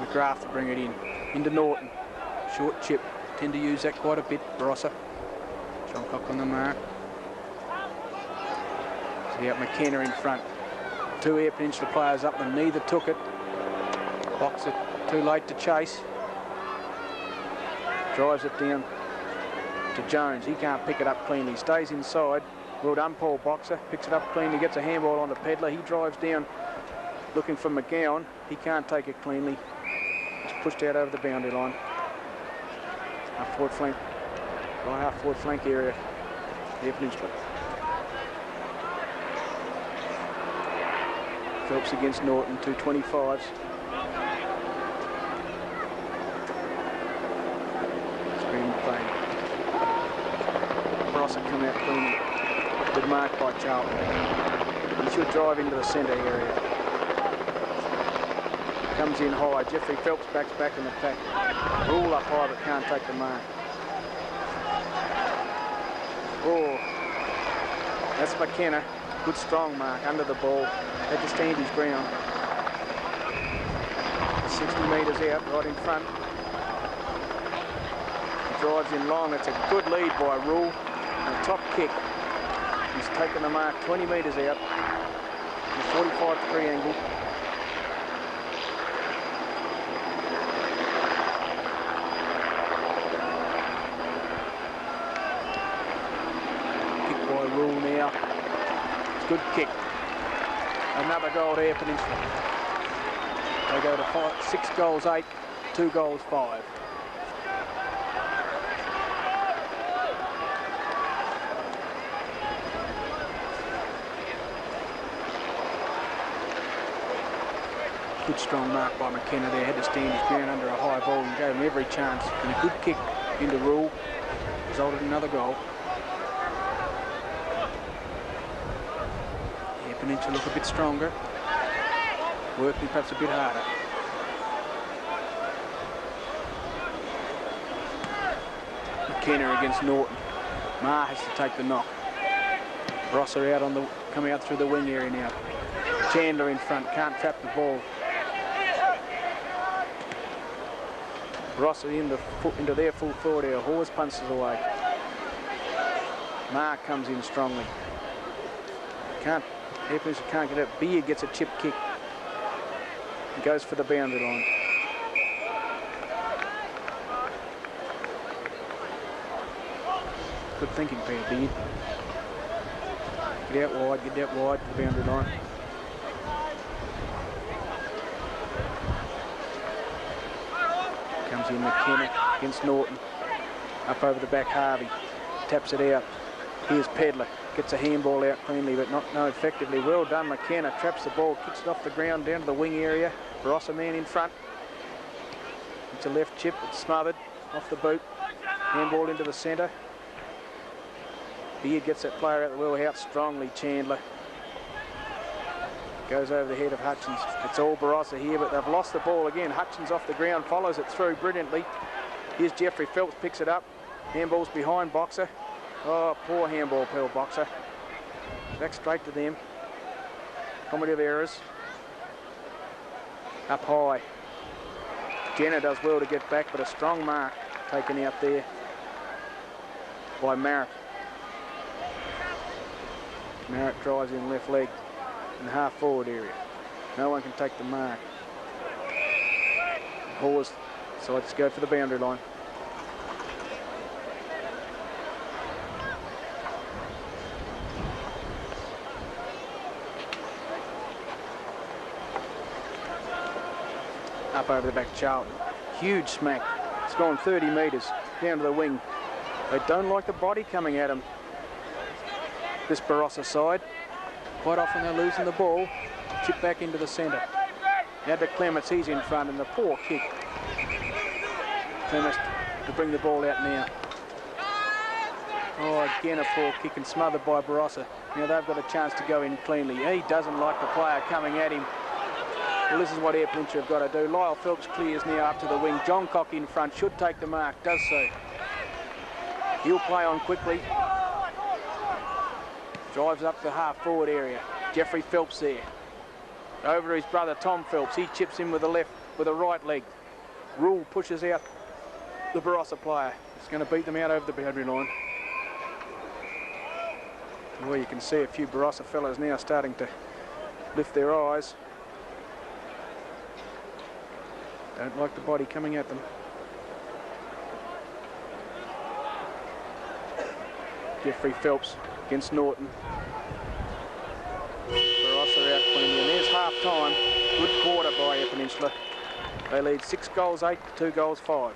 McGrath to bring it in. Into Norton. Short chip. Tend to use that quite a bit, Barossa. John Cock on the mark. So you got McKenna in front. Two Eyre Peninsula players up, and neither took it. Boxer too late to chase. Drives it down to Jones. He can't pick it up cleanly. Stays inside. Well done, Paul Boxer. Picks it up cleanly, gets a handball onto Pedler. He drives down looking for McGowan. He can't take it cleanly. It's pushed out over the boundary line. Half forward flank, right half forward flank area, the Eyre Peninsula. Phelps against Norton, 225s. Screen playing. Barossa come out cleanly. Good mark by Charlton. He should drive into the centre area. Comes in high. Jeffrey Phelps backs back in the pack. Rule up high, but can't take the mark. Oh, that's McKenna. Good strong mark under the ball. Had to stand his ground. 60 metres out, right in front. He drives in long. It's a good lead by Rule. And a top kick. He's taken the mark 20 metres out. A 45-degree angle. Rule now. It's a good kick. Another goal to Eyre Peninsula. They go to 6 goals 8, 2 goals 5. Good strong mark by McKenna there. Had to stand his ground under a high ball and gave him every chance. And a good kick into Rule resulted in another goal. Peninsula look a bit stronger, working perhaps a bit harder. McKenna against Norton. Maher has to take the knock. Barossa out on the, coming out through the wing area now. Chandler in front, can't trap the ball. Barossa into their full forward area. Hawes punches away. Maher comes in strongly. Eyre Peninsula can't get it. Beard gets a chip kick. He goes for the boundary line. Good thinking, Peter Beard. Get out wide to the boundary line. Comes in McKenna against Norton. Up over the back, Harvey. taps it out. Here's Pedler, gets a handball out cleanly, but not effectively. Well done, McKenna traps the ball, kicks it off the ground down to the wing area. Barossa man in front. It's a left chip, it's smothered off the boot. Handball into the centre. Beard gets that player out the wheel out strongly. Chandler goes over the head of Hutchins. It's all Barossa here, but they've lost the ball again. Hutchins off the ground, follows it through brilliantly. Here's Jeffrey Phelps, picks it up. Handball's behind Boxer. Oh, poor handball, Pearl Boxer. Back straight to them. Comedy of errors. Up high. Jenner does well to get back, but a strong mark taken out there by Marriott. Marriott drives in left leg in the half forward area. No one can take the mark. Hawes decides to go for the boundary line. Up over the back, Charlton. Huge smack. It's gone 30 metres down to the wing. They don't like the body coming at them. This Barossa side. Quite often they're losing the ball. Chip back into the centre. Now to Clements, he's in front, and the poor kick. Clements to bring the ball out now. Oh, again a poor kick and smothered by Barossa. Now they've got a chance to go in cleanly. He doesn't like the player coming at him. Well, this is what Air Peninsula have got to do. Lyle Phelps clears now up to the wing. John Cock in front, should take the mark, does so. He'll play on quickly. Drives up the half-forward area. Jeffrey Phelps there. Over to his brother Tom Phelps. He chips in with the left, with the right leg. Rule pushes out the Barossa player. He's going to beat them out over the boundary line. Well, you can see a few Barossa fellas now starting to lift their eyes. Don't like the body coming at them. Jeffrey Phelps against Norton. Barossa out cleanly, and there's half time. Good quarter by Air Peninsula. They lead 6 goals 8 to 2 goals 5.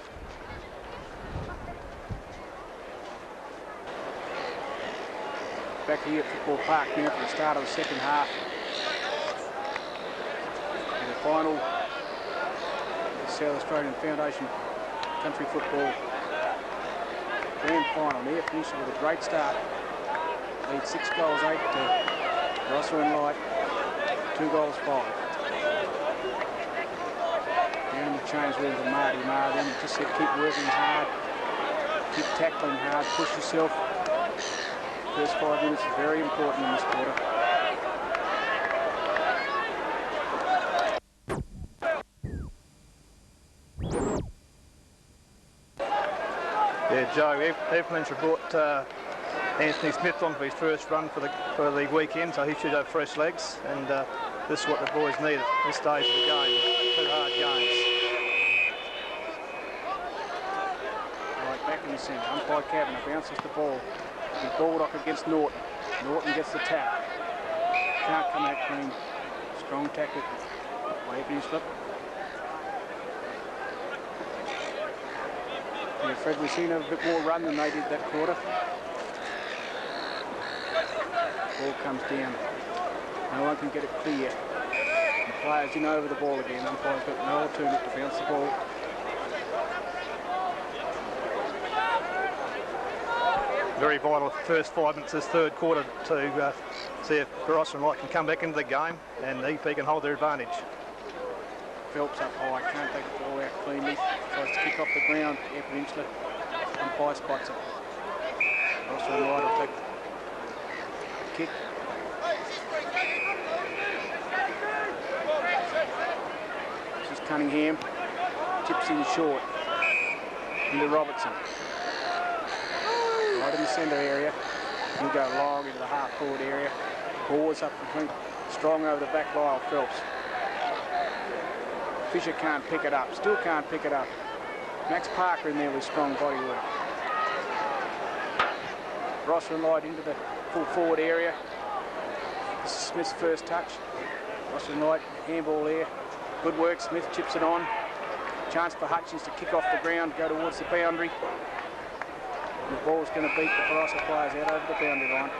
Back here at Football Park now for the start of the second half. And the final South Australian Foundation Country Football Grand Final. Air Peninsula with a great start. Lead 6 goals 8 to Barossa and Light, 2 goals 5. Down the change room to Marty Marr. Then just said keep working hard, keep tackling hard, push yourself. First 5 minutes is very important in this quarter.
Yeah, Joe, Air Peninsula brought Anthony Smith on for his first run for the weekend, so he should have fresh legs, and this is what the boys need at this stage of the game. 2 hard games.
Right, back in the centre. Umpire Kavanagh bounces the ball. And Baldock against Norton. Norton gets the tap. Can't come out clean. Strong tackle by Air Peninsula. Yeah, Fred, we've seen a bit more run than they did that quarter. Ball comes down. No one can get it clear. The players in over the ball again. Umpire's got no alternative to bounce the ball.
Very vital first 5 minutes of this third quarter to see if Barossa and Light can come back into the game and EP can hold their advantage.
Phelps up high, can't take the ball out cleanly. Tries to kick off the ground, Air Peninsula. Umpire spots it. Barossa and Light will take the kick. This is Cunningham. Chips in short. Into Robertson. Right in the centre area. He'll go long into the half-forward area. Ball's up between, strong over the back, Lyle Phelps. Fisher can't pick it up, still can't pick it up. Max Parker in there with strong body work. Barossa and Light into the full forward area. This is Smith's first touch. Barossa and Light, handball there. Good work, Smith chips it on. Chance for Hutchins to kick off the ground, go towards the boundary. The ball's going to beat the Barossa players out over the boundary line.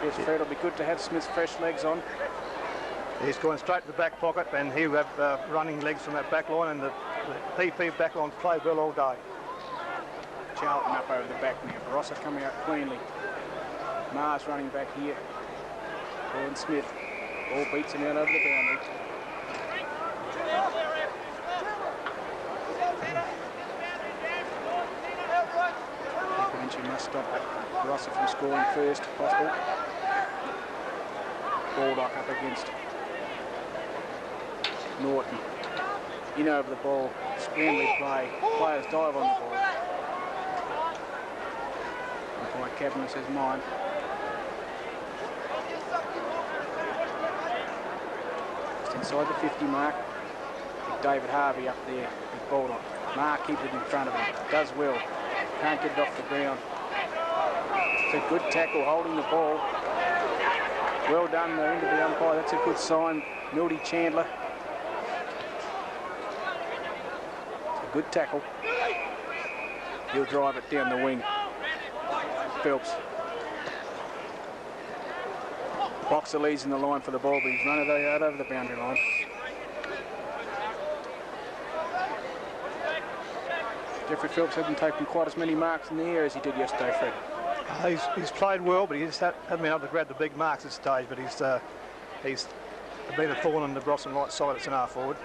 Yes, Fred, it'll be good to have Smith's fresh legs on.
He's going straight to the back pocket, and he'll have running legs from that back line, and the PP back line played well all day.
Charlton up over the back now. Barossa coming out cleanly. Mars running back here. Gordon Smith. Ball beats him out over the boundary. He must stop Barossa from scoring first if possible. Baldock up against Norton. In over the ball. Scrambly play. Players dive on the ball. Umpire Kavanagh says mine. Just inside the 50 mark. With David Harvey up there with Baldock. Mark keeps it in front of him. Does well. Can't get it off the ground. It's a good tackle holding the ball. Well done there into the umpire. That's a good sign. Mildy Chandler. It's a good tackle. He'll drive it down the wing. Phelps. Boxer leads in the line for the ball, but he's run it out over the boundary line. Jeffrey Phelps hasn't taken quite as many marks in the air as he did yesterday, Fred.
He's played well, but he just hasn't been able to grab the big marks at this stage. But he's been a thorn on the Barossa right side at centre forward.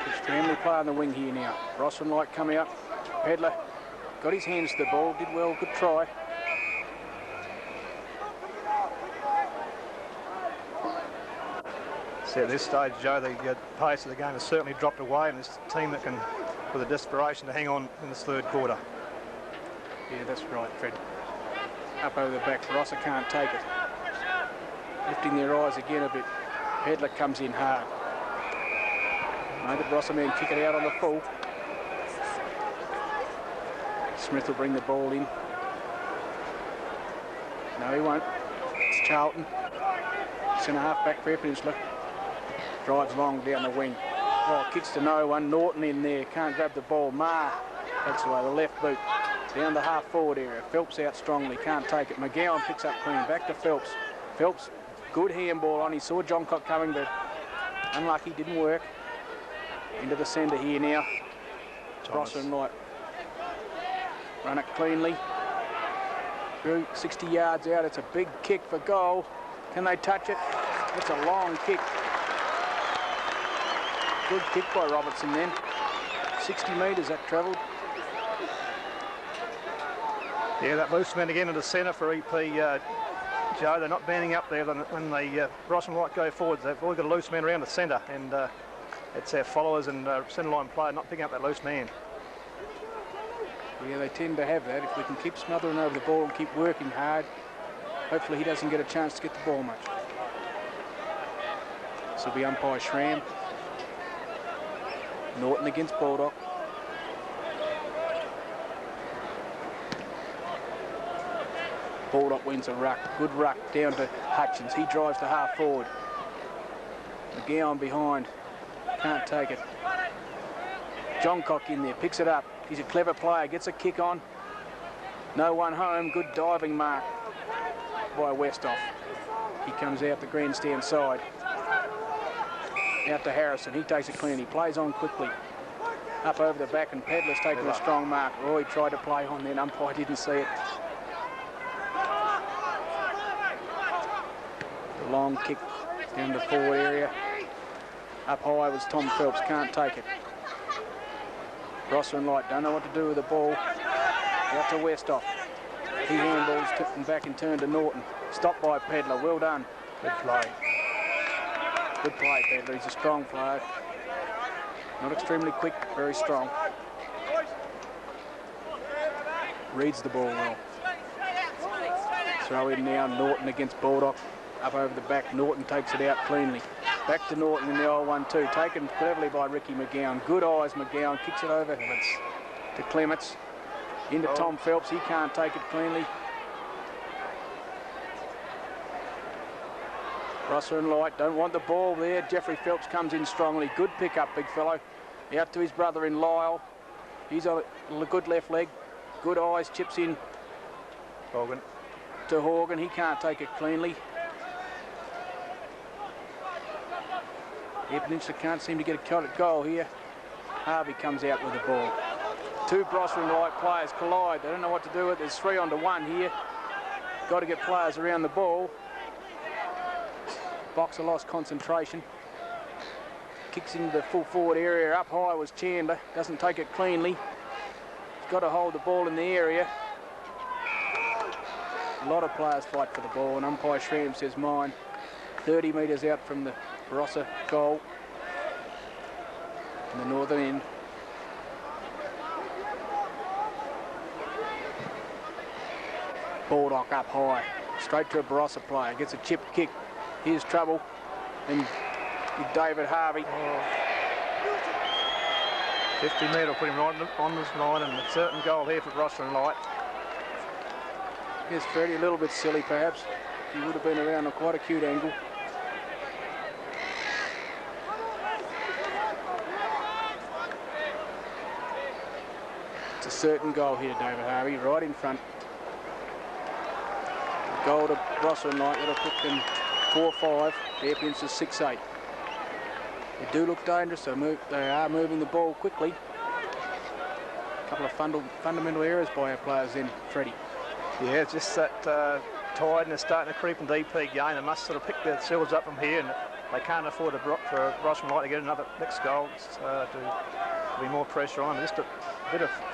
Extremely play on the wing here now. Barossa Light coming up. Pedler got his hands to the ball, did well, good try.
See, at this stage, Joe, the pace of the game has certainly dropped away, and this team that can, with a desperation to hang on in this third quarter.
Yeah, that's right, Fred. Up over the back, Barossa can't take it. Lifting their eyes again a bit. Pedler comes in hard. Made the Barossa men kick it out on the full. Smith will bring the ball in. No, he won't. It's Charlton. Centre half back for Peninsula. Drives long down the wing. Oh, kicks to no one. Norton in there. Can't grab the ball. Marr takes away the left boot. Down the half forward area. Phelps out strongly. Can't take it. McGowan picks up clean. Back to Phelps. Phelps, good handball on. He saw Johncock coming, but unlucky. Didn't work. Into the centre here now. Barossa and Light. Run it cleanly. Through 60 yards out. It's a big kick for goal. Can they touch it? It's a long kick. Good kick by Robertson then. 60 metres that travelled.
Yeah, that loose man again in the centre for EP, Joe. They're not banding up there when they Barossa and Light go forwards. They've all got a loose man around the centre, and it's our followers and centre line player not picking up that loose man.
Yeah, they tend to have that. If we can keep smothering over the ball and keep working hard, hopefully he doesn't get a chance to get the ball much. This will be umpire Schramm. Norton against Baldock. Baldock wins a ruck. Good ruck down to Hutchins. He drives to half forward. McGowan behind. Can't take it. Johncock in there. Picks it up. He's a clever player. Gets a kick on. No one home. Good diving mark by Westhoff. He comes out the grandstand side. Out to Harrison. He takes it clean. He plays on quickly. Up over the back, and Pedler's taking a strong mark. Oh, he tried to play on then. Umpire didn't see it. The long kick down the forward area. Up high was Tom Phelps. Can't take it. Barossa and Light don't know what to do with the ball. Out to Westhoff. He handballs, tipped and back and turned to Norton. Stopped by Pedler. Well done. Good play. Good play, Pedler. He's a strong player. Not extremely quick, very strong. Reads the ball well. Throw in now, Norton against Baldock. Up over the back, Norton takes it out cleanly. Back to Norton in the old 1-2. Taken cleverly by Ricky McGowan. Good eyes, McGowan. Kicks it over to Clements. Into Tom Phelps. He can't take it cleanly. Barossa and Light don't want the ball there. Jeffrey Phelps comes in strongly. Good pick up, big fellow. Out to his brother in Lyle. He's on a good left leg. Good eyes, chips in
Hogan.
to Horgan. He can't take it cleanly. Air Peninsula can't seem to get a shot at goal here. Harvey comes out with the ball. Two Barossa and Light players collide. They don't know what to do with it. There's 3 on to 1 here. Got to get players around the ball. Boxer lost concentration. Kicks into the full forward area. Up high was Chandler. Doesn't take it cleanly. He's got to hold the ball in the area. A lot of players fight for the ball, and umpire Schramm says mine. 30 metres out from the Barossa goal in the northern end. Baldock up high, straight to a Barossa player, gets a chip kick. Here's trouble, and David Harvey.
50 metre, put him right on this line, and a certain goal here for Barossa and Light.
Yes, Freddie, a little bit silly perhaps. He would have been around on quite a cute angle. It's a certain goal here, David Harvey, right in front. Goal to Barossa and Light, that'll put them 4-5. Air Peninsula 6-8. They do look dangerous, they are moving the ball quickly. A couple of fundamental errors by our players then, Freddie.
Yeah, it's just that tiredness starting to creep in DP game. They must sort of pick themselves up from here, and they can't afford for Barossa and Light to get another next goal to be more pressure on. Just a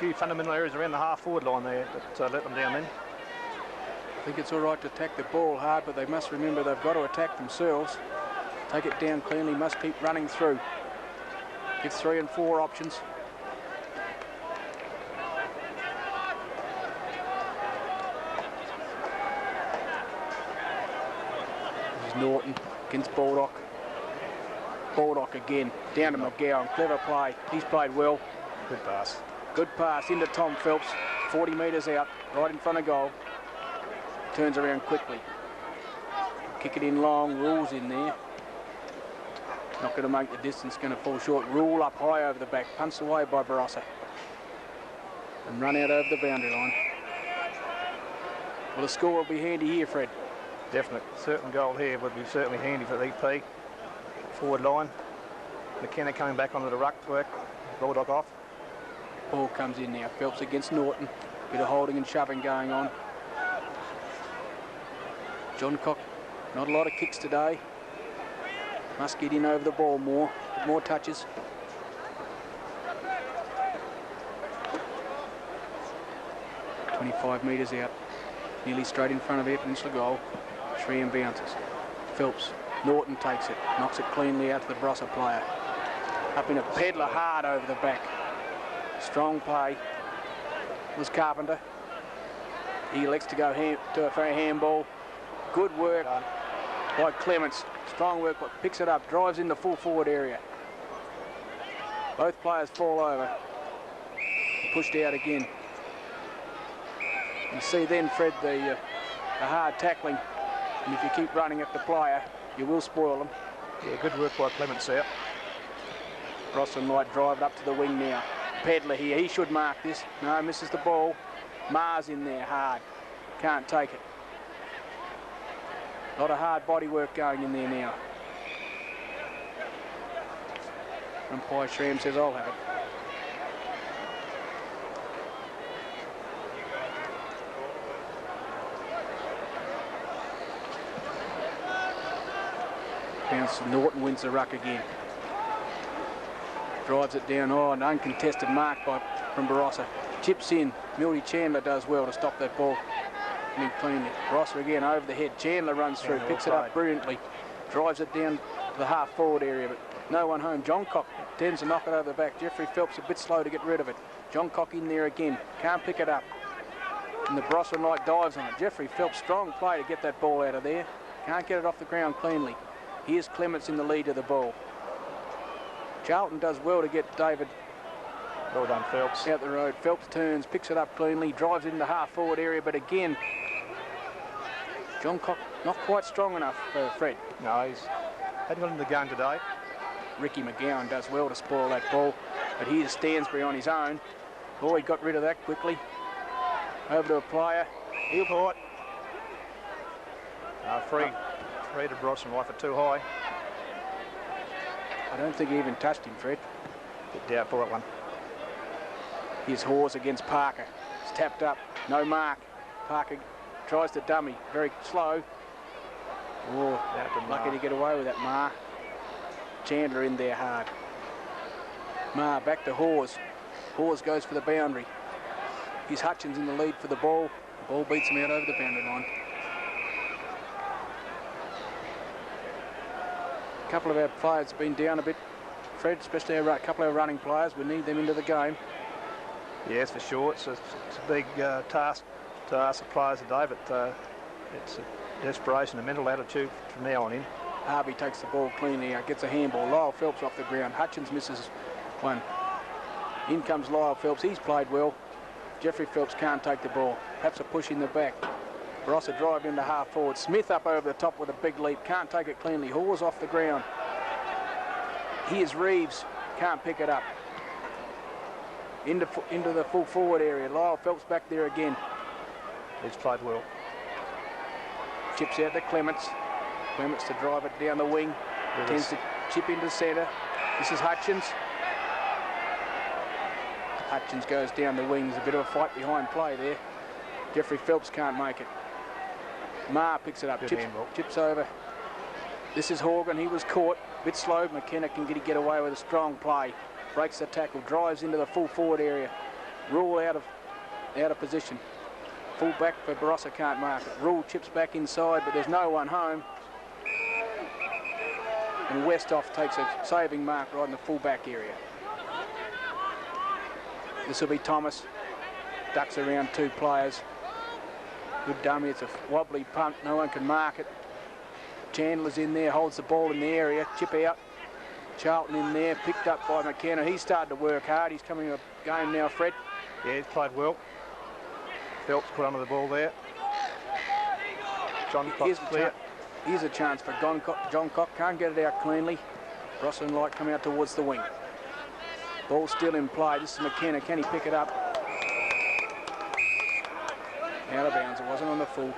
few fundamental areas around the half-forward line there that let them down then.
I think it's all right to attack the ball hard, but they must remember they've got to attack themselves. Take it down cleanly, must keep running through. Give 3 and 4 options. This is Norton against Baldock. Baldock again, down to McGowan. Clever play, he's played well.
Good pass.
Good pass into Tom Phelps, 40 metres out, right in front of goal. Turns around quickly. Kick it in long, Rule's in there. Not going to make the distance, going to fall short. Rule up high over the back, punts away by Barossa. And run out over the boundary line. Well, the score will be handy here, Fred.
Definite. Certain goal here would be certainly handy for the EP. Forward line. McKenna coming back onto the ruck work. Baldock off.
Ball comes in now. Phelps against Norton. Bit of holding and shoving going on. John Cock, not a lot of kicks today. Must get in over the ball more touches. "25 metres out, nearly straight in front of Air Peninsula goal. Schramm bounces. Phelps, Norton takes it, knocks it cleanly out to the Barossa player. Up in a peddler hard over the back. Strong play was Carpenter. He elects to go for a handball. Good work by Clements. Strong work, but picks it up, drives in the full forward area. Both players fall over. Pushed out again. You see then, Fred, the hard tackling. And if you keep running at the player, you will spoil them.
Yeah, good work by Clements there.
Barossa and Light drive it up to the wing now. Pedler here, he should mark this. No, misses the ball. Mars in there hard. Can't take it. A lot of hard body work going in there now. Umpire Schramm says, I'll have it. Bounce, Norton wins the ruck again. Drives it down, an uncontested mark from Barossa. Chips in, Mildy Chandler does well to stop that ball. And cleanly. Barossa again over the head. Chandler runs through, picks it up brilliantly, drives it down to the half-forward area, but no one home. John Cock tends to knock it over the back. Jeffrey Phelps a bit slow to get rid of it. John Cock in there again, can't pick it up. And the Barossa and Light dives on it. Jeffrey Phelps, strong play to get that ball out of there. Can't get it off the ground cleanly. Here's Clements in the lead of the ball. Charlton does well to get David
well done, Phelps.
Out the road. Phelps turns, picks it up cleanly, drives it in the half-forward area, but again, John Cock not quite strong enough for Fred.
No, he's hadn't got in the game today.
Ricky McGowan does well to spoil that ball, but here's Stansbury on his own. Oh, he got rid of that quickly. Over to a player.
Heel caught. Free to Barossa and Life too high.
I don't think he even touched him, Fred.
Bit down for that one.
Here's Hawes against Parker. It's tapped up. No mark. Parker tries to dummy. Very slow. Oh, lucky to get away with that, Ma. Chandler in there hard. Ma back to Hawes. Hawes goes for the boundary. Here's Hutchins in the lead for the ball. The ball beats him out over the boundary line. A couple of our players have been down a bit, Fred, especially a couple of our running players. We need them into the game.
Yes, for sure. It's a big task to ask the players today, but it's a desperation and mental attitude from now on in.
Harvey takes the ball cleanly out, gets a handball. Lyle Phelps off the ground. Hutchins misses one. In comes Lyle Phelps. He's played well. Jeffrey Phelps can't take the ball. Perhaps a push in the back. Barossa drive into half forward. Smith up over the top with a big leap. Can't take it cleanly. Hawes off the ground. Here's Reeves. Can't pick it up. Into the full forward area. Lyle Phelps back there again.
He's played well.
Chips out to Clements. Clements to drive it down the wing. Tends to chip into centre. This is Hutchins. Hutchins goes down the wing. There's a bit of a fight behind play there. Jeffrey Phelps can't make it. Ma picks it up. Chips over. This is Horgan. He was caught. A bit slow. McKenna can get away with a strong play. Breaks the tackle. Drives into the full forward area. Rule out of position. Full back for Barossa can't mark it. Rule chips back inside, but there's no one home. And Westhoff takes a saving mark right in the full back area. This will be Thomas. Ducks around two players. Good dummy. It's a wobbly punt. No one can mark it. Chandler's in there. Holds the ball in the area. Chip out. Charlton in there. Picked up by McKenna. He's started to work hard. He's coming to a game now, Fred.
Yeah, he's played well. Phelps put under the ball there. John Cox clear.
Here's a chance for John Cox. Can't get it out cleanly. Ross and Light come out towards the wing. Ball still in play. This is McKenna. Can he pick it up? Out of bounds. It wasn't on the full.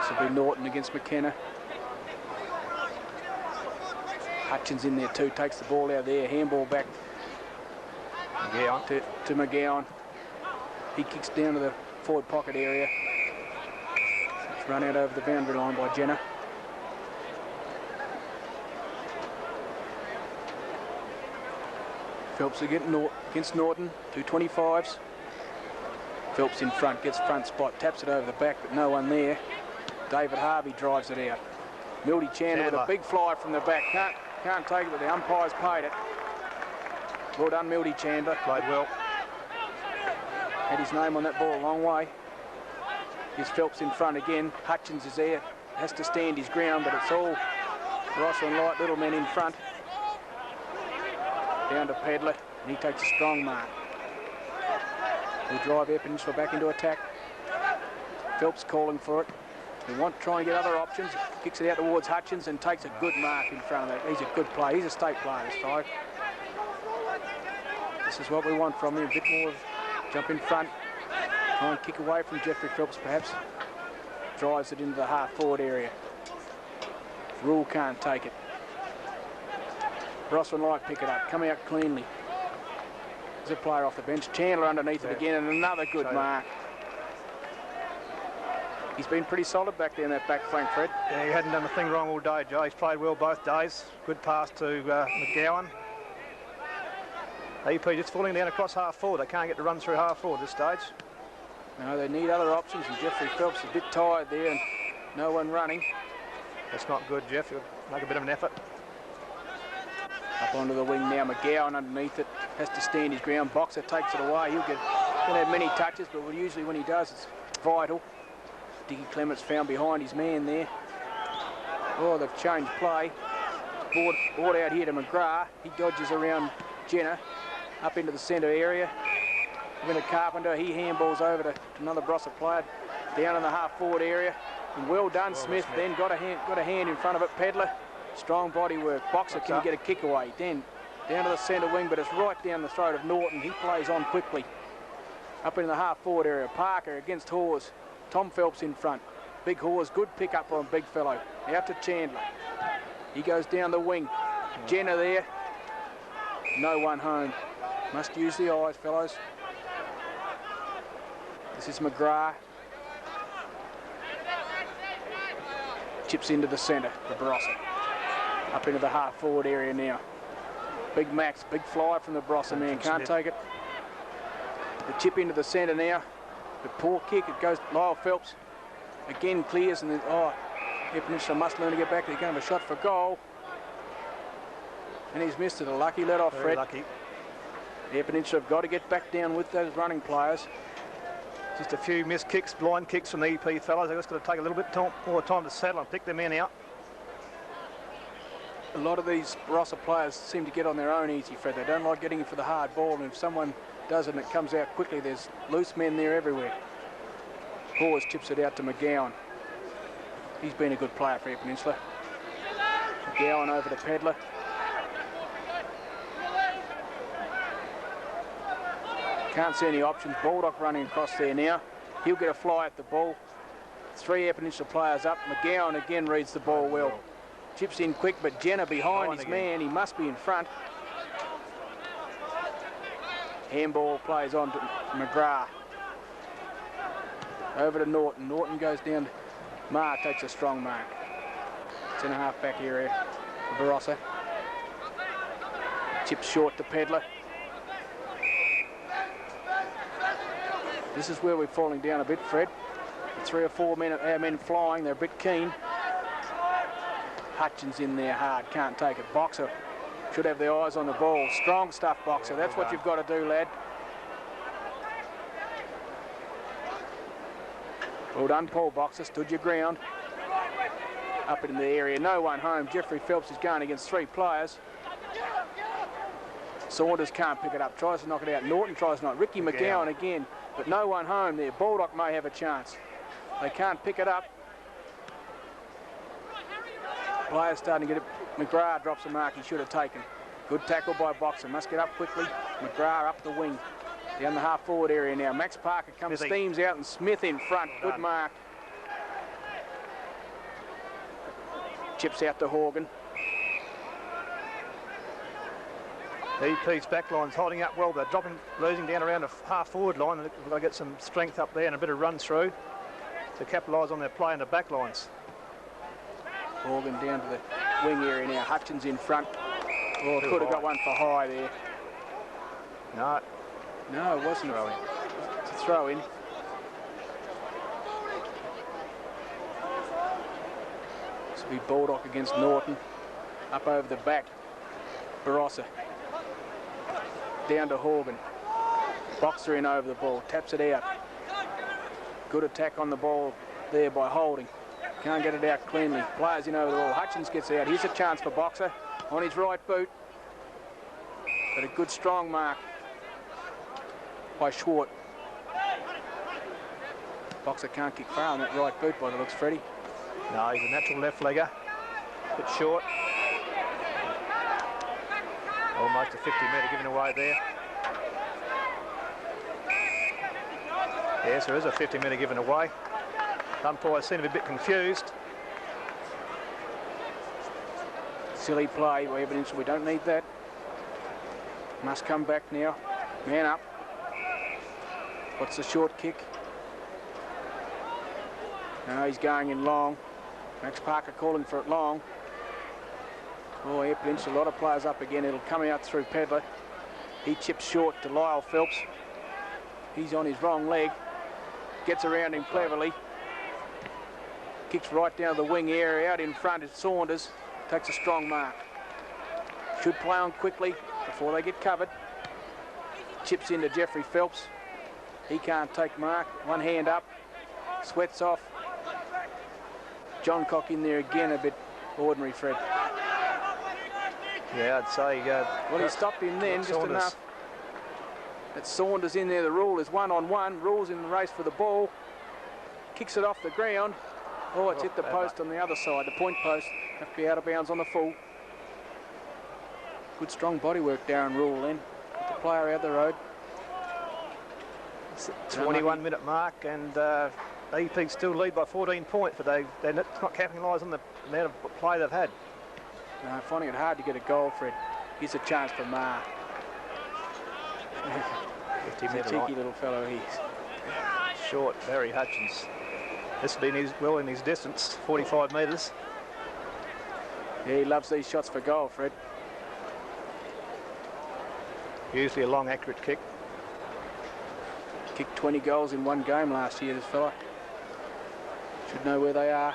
This will be Norton against McKenna. Hutchins in there too. Takes the ball out there. Handball back to McGowan. He kicks down to the forward pocket area. It's run out over the boundary line by Jenner. Phelps against Norton, 225s. Phelps in front, gets front spot, taps it over the back, but no one there. David Harvey drives it out. Mildy Chandler with a big fly from the back. Can't take it, but the umpire's paid it. Well done, Mildy Chandler.
Played well.
Had his name on that ball a long way. Here's Phelps in front again. Hutchins is there. Has to stand his ground, but it's all Barossa and Light, little men in front. Down to Pedler, and he takes a strong mark. We drive our peninsula back into attack. Phelps calling for it. We want to try and get other options. Kicks it out towards Hutchins and takes a good mark in front of that. He's a good player. He's a state player, this guy. This is what we want from him. A bit more of jump in front. Try and kick away from Jeffrey Phelps, perhaps. Drives it into the half-forward area. Rule can't take it. Barossa and Light pick it up. Come out cleanly. There's a player off the bench. Chandler underneath it again, and another good mark. He's been pretty solid back there in that back flank, Fred.
Yeah, he hadn't done a thing wrong all day, Joe. He's played well both days. Good pass to McGowan. AP just falling down across half forward. They can't get the run through half forward at this stage.
No, they need other options, and Jeffrey Phelps is a bit tired there and no one running.
That's not good, Jeff. You'll make a bit of an effort.
Up onto the wing now. McGowan underneath it. Has to stand his ground. Boxer takes it away. He'll have many touches, but usually when he does, it's vital. Dickie Clements found behind his man there. Oh, they've changed play. Brought out here to McGrath. He dodges around Jenner. Up into the centre area. Winner Carpenter. He handballs over to another Barossa player. Down in the half-forward area. And well done, Smith. Then got a hand in front of it. Pedler Strong body work. Boxer can get a kick away. Then down to the centre wing, but it's right down the throat of Norton. He plays on quickly. Up in the half-forward area. Parker against Hawes. Tom Phelps in front. Big Hawes, good pick up on big fellow. Out to Chandler. He goes down the wing. Jenner there. No one home. Must use the eyes, fellows. This is McGrath. Chips into the centre for Barossa. Up into the half-forward area now. Big Max, big fly from the Barossa man. Can't take it. The chip into the centre now. The poor kick, it goes Lyle Phelps. Again clears and then, Air Peninsula must learn to get back. They're going to have a shot for goal. And he's missed it. A lucky let off, Fred.
Very lucky.
Air Peninsula have got to get back down with those running players.
Just a few missed kicks, blind kicks from the EP fellows. They've just got to take a little bit more time to settle and pick their men out.
A lot of these Barossa players seem to get on their own easy, Fred. They don't like getting in for the hard ball, and if someone does it and it comes out quickly, there's loose men there everywhere. Hawes chips it out to McGowan. He's been a good player for Air Peninsula. McGowan over to Pedler. Can't see any options. Baldock running across there now. He'll get a fly at the ball. 3 Air Peninsula players up. McGowan again reads the ball well. Chips in quick, but Jenner behind his man. He must be in front. Handball plays on to McGrath. Over to Norton. Norton goes down. Marr takes a strong mark. It's in a half-back area for Barossa. Chips short to Pedler. This is where we're falling down a bit, Fred. 3 or 4 men, our men flying. They're a bit keen. Hutchins in there hard. Can't take it. Boxer should have their eyes on the ball. Strong stuff, Boxer. That's what you've got to do, lad. Well done, Paul Boxer. Stood your ground. Up in the area. No one home. Jeffrey Phelps is going against 3 players. Saunders can't pick it up. Tries to knock it out. Norton tries not. Ricky McGowan again. But no one home there. Baldock may have a chance. They can't pick it up. Players starting to get it. McGrath drops a mark he should have taken. Good tackle by Boxer. Must get up quickly. McGrath up the wing. Down the half-forward area now. Max Parker comes, steams out, and Smith in front. Good mark. Chips out to Horgan.
EP's back line's holding up well. They're losing down around the half-forward line. They've got to get some strength up there and a bit of run through to capitalise on their play in the back lines.
Horgan down to the wing area now. Hutchins in front. Oh, could have got one for high there. No, it wasn't. It's a throw in. This will be Baldock against Norton. Up over the back. Barossa. Down to Horgan. Boxer in over the ball. Taps it out. Good attack on the ball there by Holding. Can't get it out cleanly. Players in over the ball. Hutchins gets out. Here's a chance for Boxer on his right boot. But a good strong mark by Schwartz. Boxer can't kick far on that right boot by the looks, Freddie.
No, he's a natural left legger. Bit short. Almost a 50-metre given away there. Yes, there is a 50-metre given away. Umpires seem to be a bit confused.
Silly play by Air Peninsula. We don't need that. Must come back now. Man up. What's the short kick? No, he's going in long. Max Parker calling for it long. Oh, Air Peninsula, a lot of players up again. It'll come out through Pedler. He chips short to Lyle Phelps. He's on his wrong leg. Gets around him cleverly. Kicks right down the wing area. Out in front is Saunders. Takes a strong mark. Should play on quickly before they get covered. Chips into Jeffrey Phelps. He can't take mark. One hand up. Sweats off. John Cock in there again, a bit ordinary, Fred.
Yeah, I'd say...
well, he stopped him then, just enough. It's Saunders in there. The rule is 1-on-1. Rules in the race for the ball. Kicks it off the ground. Oh, it's hit the post on the other side, the point post. Have to be out of bounds on the full. Good strong bodywork, Darren Rule then. Put the player out the road.
It's a 21-minute mark, and EP still lead by 14 points, but they're not capitalising on the amount of play they've had.
No, finding it hard to get a goal, Fred. Here's a chance for Ma. He's a cheeky little fellow, he is.
Short, Barry Hutchins. This has been well in his distance, 45 metres.
Yeah, he loves these shots for goal, Fred.
Usually a long, accurate kick.
Kicked 20 goals in one game last year, this fella. Should know where they are.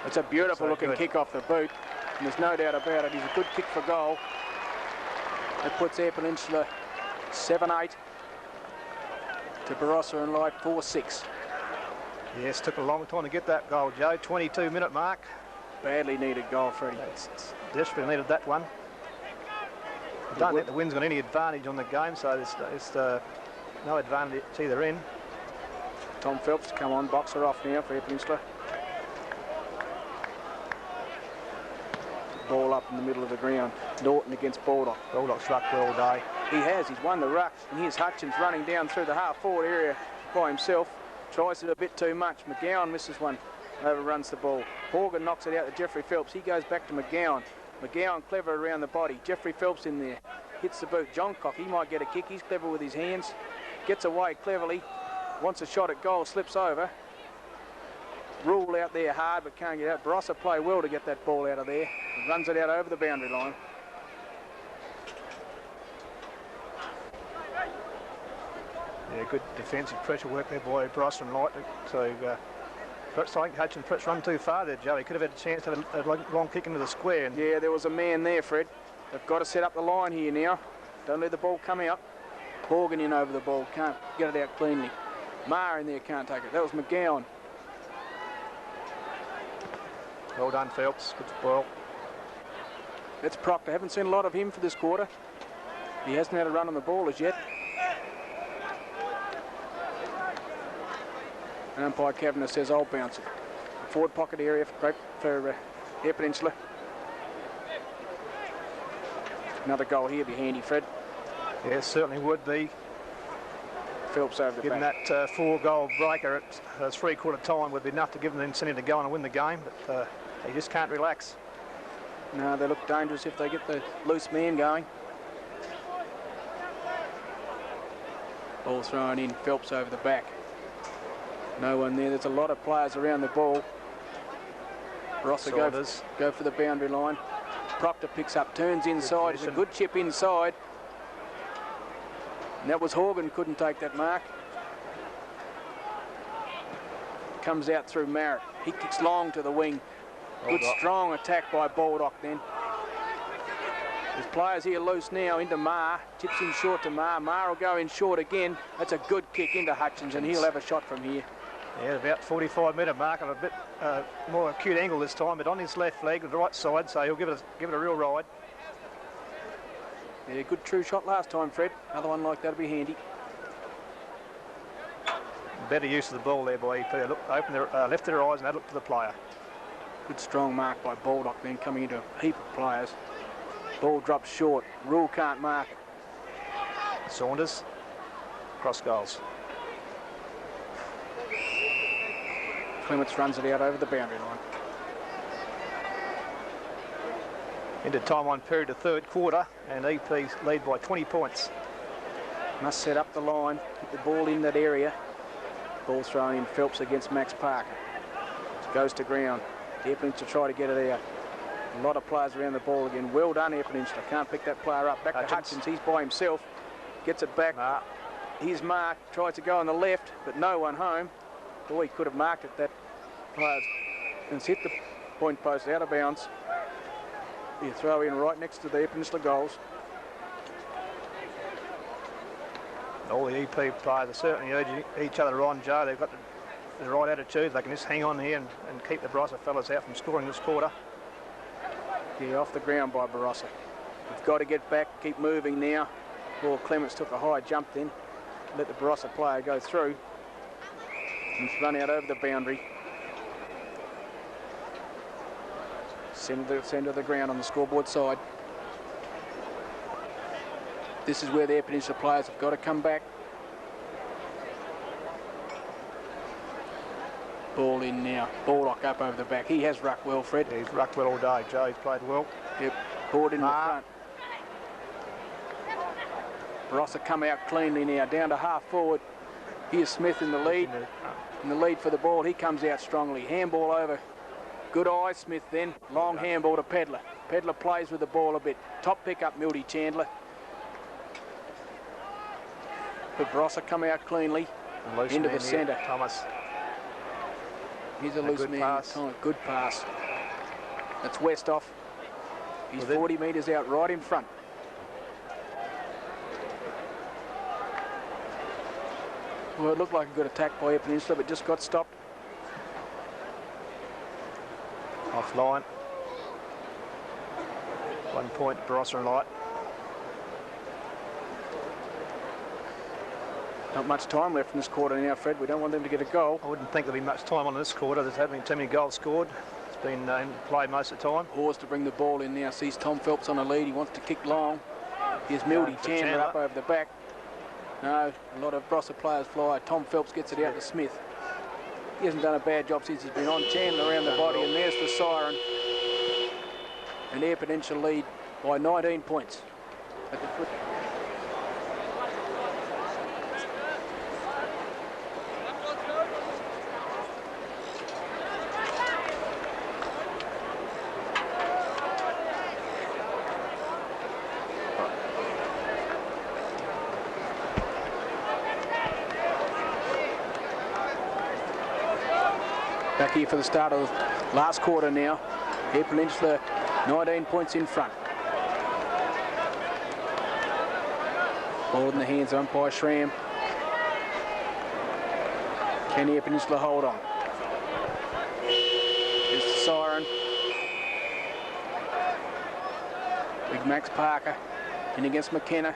It's a beautiful looking kick off the boot, and there's no doubt about it. He's a good kick for goal. That puts Eyre Peninsula 7-8 to Barossa and Light 4-6.
Yes, took a long time to get that goal, Joe. 22-minute mark.
Badly needed goal, Freddie.
It's desperately needed that one. I don't think the wind's got any advantage on the game, so there's no advantage either end.
Tom Phelps come on, boxer off now for Eyre Peninsula. Ball up in the middle of the ground. Norton against Baldock.
Baldock's rucked well all day.
He has. He's won the ruck. And here's Hutchins running down through the half-forward area by himself. Tries it a bit too much. McGowan misses one. Overruns the ball. Horgan knocks it out to Jeffrey Phelps. He goes back to McGowan. McGowan clever around the body. Jeffrey Phelps in there. Hits the boot. John Cock, he might get a kick. He's clever with his hands. Gets away cleverly. Wants a shot at goal. Slips over. Rule out there hard, but can't get out. Barossa play well to get that ball out of there. Runs it out over the boundary line.
Yeah, good defensive pressure work there by Barossa and Light. So perhaps I think Hutchins perhaps run too far there, Joe. He could have had a chance to have a long kick into the square. And
yeah, there was a man there, Fred. They've got to set up the line here now. Don't let the ball come out. Horgan in over the ball. Can't get it out cleanly. Maher in there can't take it. That was McGowan.
Well done, Phelps. Good spoil.
That's Proctor. Haven't seen a lot of him for this quarter. He hasn't had a run on the ball as yet. And umpire Kavanagh says, I'll bounce it. Forward pocket area for Eyre Peninsula. Another goal here be handy, Fred.
Yes, certainly would be.
Phelps over the
given
back.
That 4-goal breaker at three-quarter time would be enough to give them the incentive to go on and win the game, but they just can't relax.
No, they look dangerous if they get the loose man going. Ball thrown in, Phelps over the back. No one there. There's a lot of players around the ball. Barossa go for the boundary line. Proctor picks up, turns inside. It's a good chip inside. And that was Horgan, couldn't take that mark. Comes out through Marrett. He kicks long to the wing. Good strong attack by Baldock then. There's players here loose now into Maher. Chips in short to Maher. Maher will go in short again. That's a good kick into Hutchins, and he'll have a shot from here.
Yeah, about 45-metre mark of a bit more acute angle this time, but on his left leg, the right side, so he'll give it a real ride.
Yeah, good true shot last time, Fred. Another one like that'll be handy.
Better use of the ball there by EP. Left their eyes and had a look to the player.
Good strong mark by Baldock then, coming into a heap of players. Ball drops short. Rule can't mark it.
Saunders, cross goals.
Clements runs it out over the boundary line.
Into time on period of third quarter, and EP lead by 20 points.
Must set up the line, get the ball in that area. Ball thrown in, Phelps against Max Parker. Goes to ground. Eyre Peninsula try to get it out. A lot of players around the ball again. Well done, Eyre Peninsula. Can't pick that player up. Back to Hutchins. He's by himself. Gets it back. Here's Mark. Tries to go on the left, but no one home. Oh, he could have marked it. That player has hit the point post out of bounds. You throw in right next to the Eyre Peninsula goals.
All the EP players are certainly urging each other on, Joe. They've got the right attitude. They can just hang on here and keep the Barossa fellas out from scoring this quarter.
Yeah, off the ground by Barossa. We've got to get back, keep moving now. Paul Clements took a high jump then. Let the Barossa player go through. He's run out over the boundary. Centre of the ground on the scoreboard side. This is where their Peninsula players have got to come back. Ball in now. Ballock up over the back. He has rucked well, Fred.
Yeah, he's rucked well all day, Joe. He's played well.
Yep. Board in the front. Barossa come out cleanly now. Down to half forward. Here's Smith in the lead. In the lead for the ball. He comes out strongly. Handball over. Good eye, Smith then. Long handball to Pedler. Pedler plays with the ball a bit. Top pick up, Mildy Chandler. But Barossa come out cleanly. Into the centre.
Thomas.
Here's a loose man.
Pass.
Good pass. That's Westhoff. He's 40 metres out right in front. Well, it looked like a good attack by Peninsula, but just got stopped.
Offline. 1 point, Barossa and Light.
Not much time left in this quarter now, Fred. We don't want them to get a goal.
I wouldn't think there'll be much time on this quarter. There haven't been too many goals scored. It's been played most of the time.
Hawes to bring the ball in now. Sees Tom Phelps on a lead. He wants to kick long. Here's Mildy Chandler up over the back. No, a lot of Barossa players fly. Tom Phelps gets it out to Smith. He hasn't done a bad job since he's been on. Chandler around the body, and there's the siren. And Eyre Peninsula lead by 19 points. At the foot. Back here for the start of the last quarter now. Eyre Peninsula 19 points in front. Ball in the hands of umpire Schramm. Can Eyre Peninsula hold on? There's the siren. Big Max Parker in against McKenna.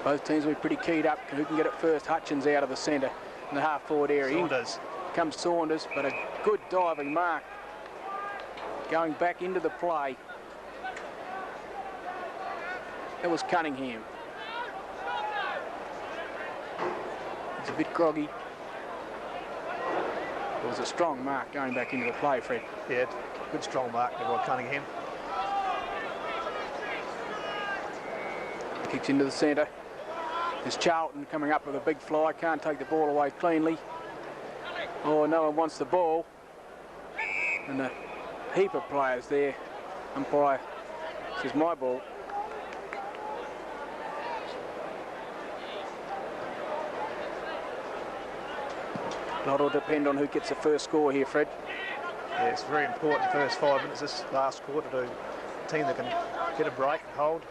Both teams will be pretty keyed up. Who can get it first? Hutchins out of the centre in the half-forward area.
Saunders.
In comes Saunders, but a good diving mark. Going back into the play. That was Cunningham. It's a bit groggy. It was a strong mark going back into the play, Fred.
Yeah, good strong mark there by Cunningham.
Kicks into the centre. There's Charlton coming up with a big fly. Can't take the ball away cleanly. Oh, no one wants the ball. And a heap of players there. Umpire says my ball. A lot will depend on who gets the first score here, Fred.
Yeah, it's very important first 5 minutes this last quarter to a team that can get a break and hold.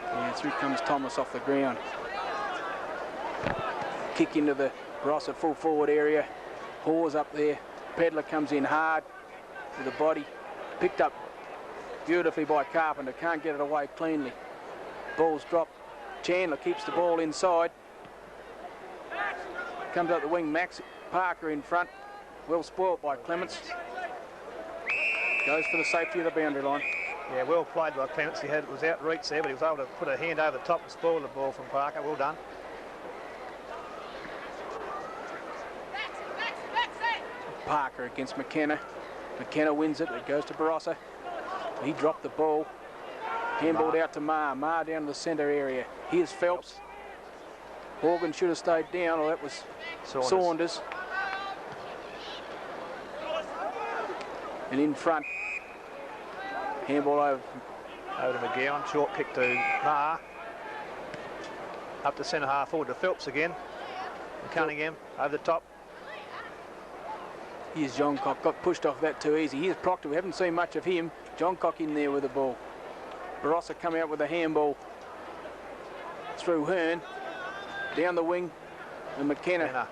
Yeah, through comes Thomas off the ground. Kick into the Barossa full forward area. Hawes up there. Pedler comes in hard with the body. Picked up beautifully by Carpenter. Can't get it away cleanly. Ball's dropped. Chandler keeps the ball inside. Comes up the wing. Max Parker in front. Well spoilt by Clements. Goes for the safety of the boundary line.
Yeah, well played by Clements. He was out reach there, but he was able to put a hand over the top and spoil the ball from Parker. Well done.
Parker against McKenna. McKenna wins it. It goes to Barossa. He dropped the ball. Handballed out to Marr. Marr down to the centre area. Here's Phelps. Morgan should have stayed down, or that was Saunders. And in front. Handball over
to McGowan. Short kick to Marr. Up to centre half forward to Phelps again. And Cunningham over the top.
Here's Johncock. Got pushed off that too easy. Here's Proctor. We haven't seen much of him. Johncock in there with the ball. Barossa coming out with a handball through Hearn. Down the wing. And McKenna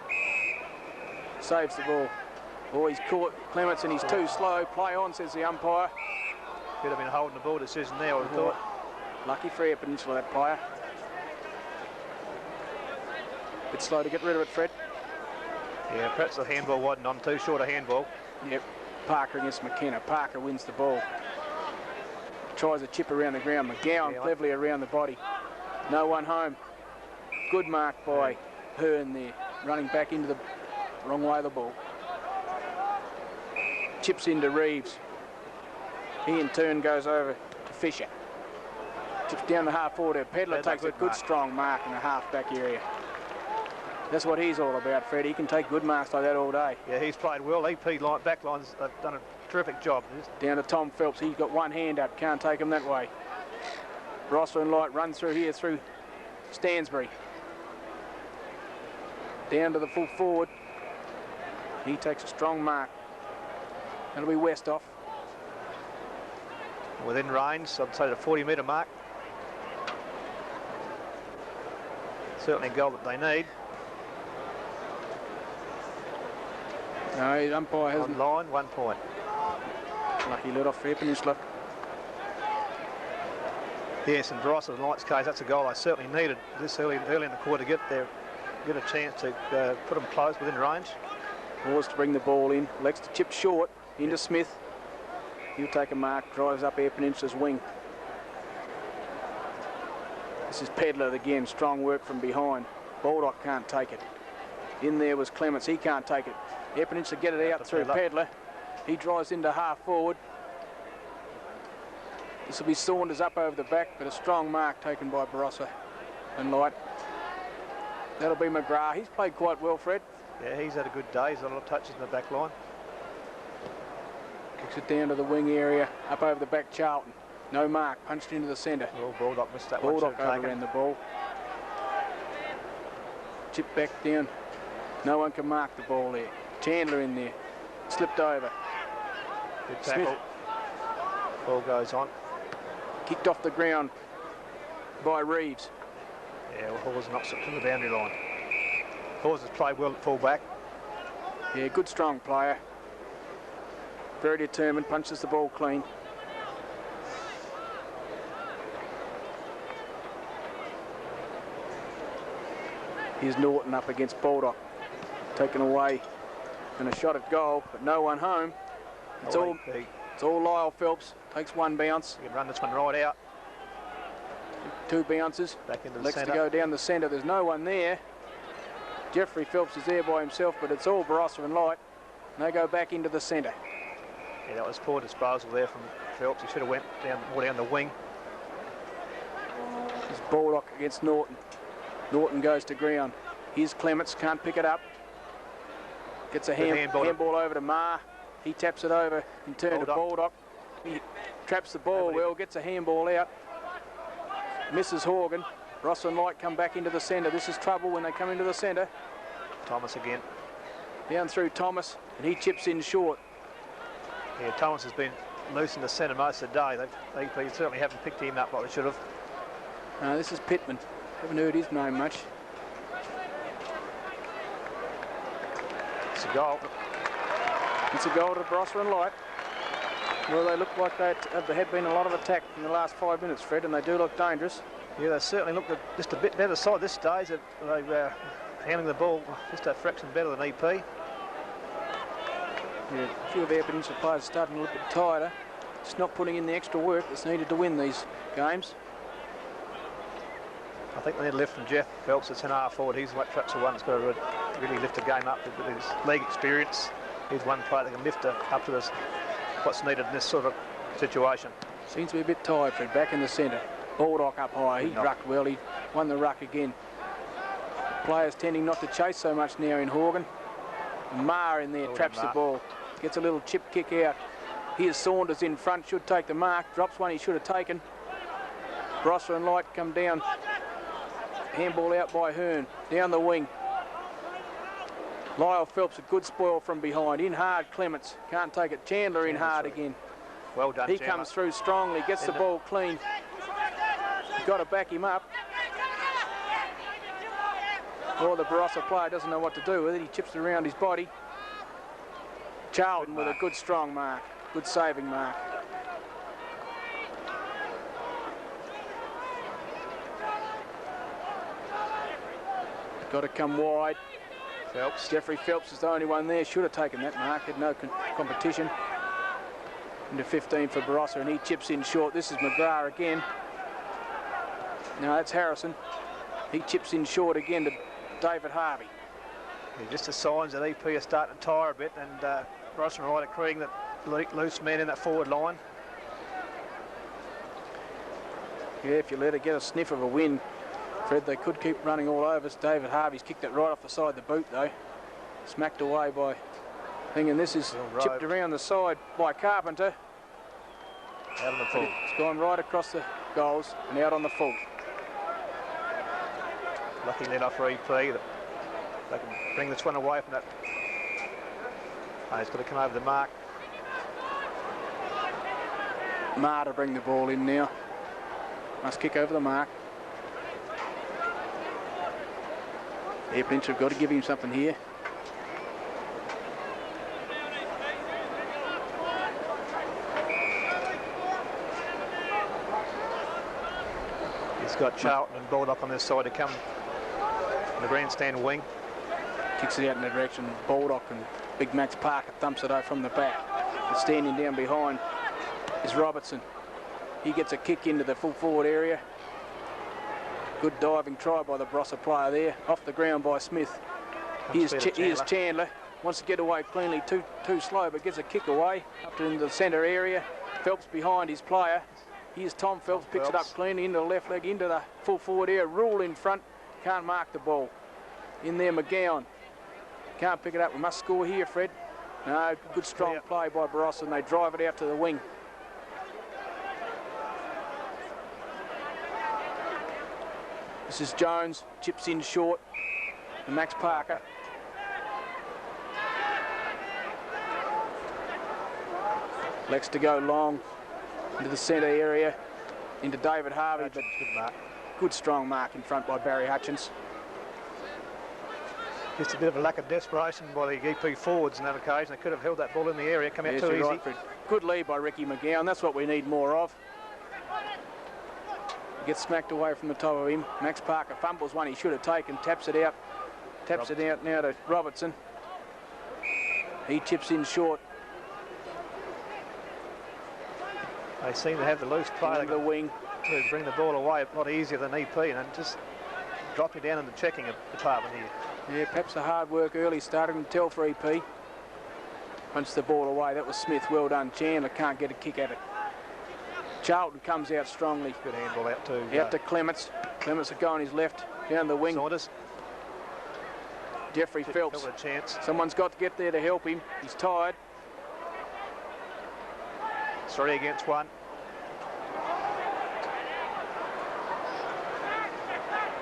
saves the ball. Oh, he's caught Clements and he's too slow. Play on, says the umpire.
Could have been holding the ball decision there, I would have thought.
Lucky for Eyre Peninsula, that player. Bit slow to get rid of it, Fred.
Yeah, perhaps the handball wasn't on, too short a handball.
Yep, Parker against McKenna. Parker wins the ball. Tries a chip around the ground. McGowan cleverly around the body. No one home. Good mark by Hearn there. Running back into the wrong way of the ball. Chips into Reeves. He in turn goes over to Fisher. Chips down the half forward. Pedler takes a good strong mark in the half back area. That's what he's all about, Fred. He can take good marks like that all day.
Yeah, he's played well. EP line, back lines, they've done a terrific job.
Down to Tom Phelps. He's got one hand up. Can't take him that way. Barossa and Light run through here through Stansbury. Down to the full forward. He takes a strong mark. That'll be Westhoff.
Within range, I'd say the 40-metre mark. Certainly a goal that they need.
No, the umpire hasn't.
On line, 1 point.
Lucky let off Fair Peninsula.
Yes, and Barossa and Light's case, that's a goal they certainly needed this early in the quarter to get a chance to put them close within range.
Pause to bring the ball in. Elects to chip short into Smith. He'll take a mark, drives up Air Peninsula's wing. This is Pedler again, strong work from behind. Baldock can't take it. In there was Clements, he can't take it. Air Peninsula get it out through Pedler. He drives into half forward. This will be Saunders up over the back, but a strong mark taken by Barossa and Light. That'll be McGrath. He's played quite well, Fred.
Yeah, he's had a good day. He's had a lot of touches in the back line.
Kicks it down to the wing area, up over the back, Charlton. No mark, punched into the centre.
Well, Baldock missed that
Baldock
one.
overran the ball. Chip back down. No one can mark the ball there. Chandler in there. Slipped over.
Good tackle. Smith. Ball goes on.
Kicked off the ground by Reeves.
Yeah, well, Hawes knocks it from the boundary line. Hawes has played well at full back.
Yeah, good strong player. Very determined, punches the ball clean. Here's Norton up against Baldock. Taken away and a shot at goal, but no one home. It's all Lyle Phelps. Takes one bounce.
You can run this one right out.
Two bounces.
Back into the
Elects
centre.
to go down the centre. There's no one there. Jeffrey Phelps is there by himself, but it's all Barossa and Light. And they go back into the centre.
Yeah, that was poor disposal there from Phelps. He should have went more down the wing.
It's Baldock against Norton. Norton goes to ground. Here's Clements, can't pick it up. Gets a handball over to Marr. He taps it over in turn to Baldock. He traps the ball well, gets a handball out. Misses Horgan. Ross and Light come back into the centre. This is trouble when they come into the centre.
Thomas again.
Down through Thomas, and he chips in short.
Yeah, Thomas has been loose in the centre most of the day. They certainly haven't picked him up like they should have.
This is Pittman. Haven't heard his name much.
It's a goal.
It's a goal to Barossa and Light. Well, they look like there had been a lot of attack in the last 5 minutes, Fred, and they do look dangerous.
Yeah, they certainly look just a bit better side this stage. They're handling the ball just a fraction better than EP.
Yeah, a few of our Peninsula players are starting to look a bit tireder. Just not putting in the extra work that's needed to win these games.
I think they need a lift from Jeff Phelps at centre forward. He's perhaps the one that's got to really lift the game up with his league experience. He's one player that can lift it up to this, what's needed in this sort of situation.
Seems to be a bit tired, Fred. Back in the centre. Baldock up high. He rucked well. He won the ruck again. Players tending not to chase so much now in Horgan. Marr in there traps the ball. Gets a little chip kick out. Here's Saunders in front. Should take the mark. Drops one he should have taken. Barossa and Light come down. Handball out by Hearn. Down the wing. Lyle Phelps, a good spoil from behind. In hard, Clements. Can't take it. Chandler in hard again.
Well done,
He comes through strongly. Gets the ball clean. Got to back him up. Or the Barossa player doesn't know what to do with it. He chips it around his body. Charlton with a good strong mark. Good saving mark. Got to come wide.
Phelps.
Jeffrey Phelps is the only one there. Should have taken that mark. Had no competition. Into 15 for Barossa, and he chips in short. This is McGrath again. No, that's Harrison. He chips in short again to David Harvey.
Yeah, just the signs that EP are starting to tire a bit, and Barossa and Ryder creating that loose man in that forward line.
Yeah, if you let it get a sniff of a win, Fred, they could keep running all over us. David Harvey's kicked it right off the side of the boot, though. Smacked away by thing, and this is chipped around the side by Carpenter.
Out on the full.
It's gone right across the goals and out on the full.
Lucky let off for EP that they can bring this one away from that. Oh, he's got to come over the mark.
Ma to bring the ball in now. Must kick over the mark. Airplinch have got to give him something here.
He's got Charlton and Baldock on this side to come from the grandstand wing.
Kicks it out in the direction. Baldock and Big Max Parker thumps it out from the back. And standing down behind is Robertson. He gets a kick into the full forward area. Good diving try by the Barossa player there. Off the ground by Smith. Here's Chandler. Wants to get away cleanly. Too slow, but gets a kick away up into the centre area. Phelps behind his player. Here's Tom Phelps. Picks it up cleanly into the left leg, into the full forward area. Rule in front. Can't mark the ball. In there, McGowan. Can't pick it up. We must score here, Fred. No, good strong play by Barossa, and they drive it out to the wing. This is Jones, chips in short, and Max Parker. Lex to go long into the centre area, into David Harvey, but good strong mark in front by Barry Hutchins.
Just a bit of a lack of desperation by the EP forwards on that occasion. They could have held that ball in the area, come out too easy.
Right, Fred. Good lead by Ricky McGowan. That's what we need more of. Gets smacked away from the top of him. Max Parker fumbles one he should have taken, taps it out. Taps it out now to Robertson. He chips in short.
They seem to have the loose play.
The wing.
To bring the ball away a lot easier than EP, and just drop you down in the checking department here.
Yeah, perhaps the hard work early started to tell for EP. Punched the ball away. That was Smith. Well done. Chandler can't get a kick at it. Charlton comes out strongly.
Good handball out too.
Out to Clements. Clements will go on his left, down the wing.
Saunders.
Jeffrey Phelps.
A chance.
Someone's got to get there to help him. He's tired.
3 against 1.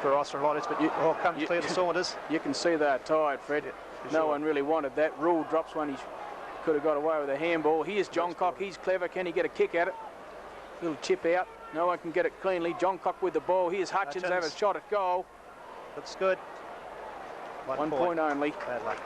Barossa and Lotus, but comes clear to Saunders.
You can see they're tired, Fred. No one really wanted that. Rule drops one. He could have got away with a handball. Here's John Cock. He's clever. Can he get a kick at it? Little chip out. No one can get it cleanly. John Cock with the ball. Here's Hutchins. Have a shot at goal.
That's good.
1 point only.
Bad luck.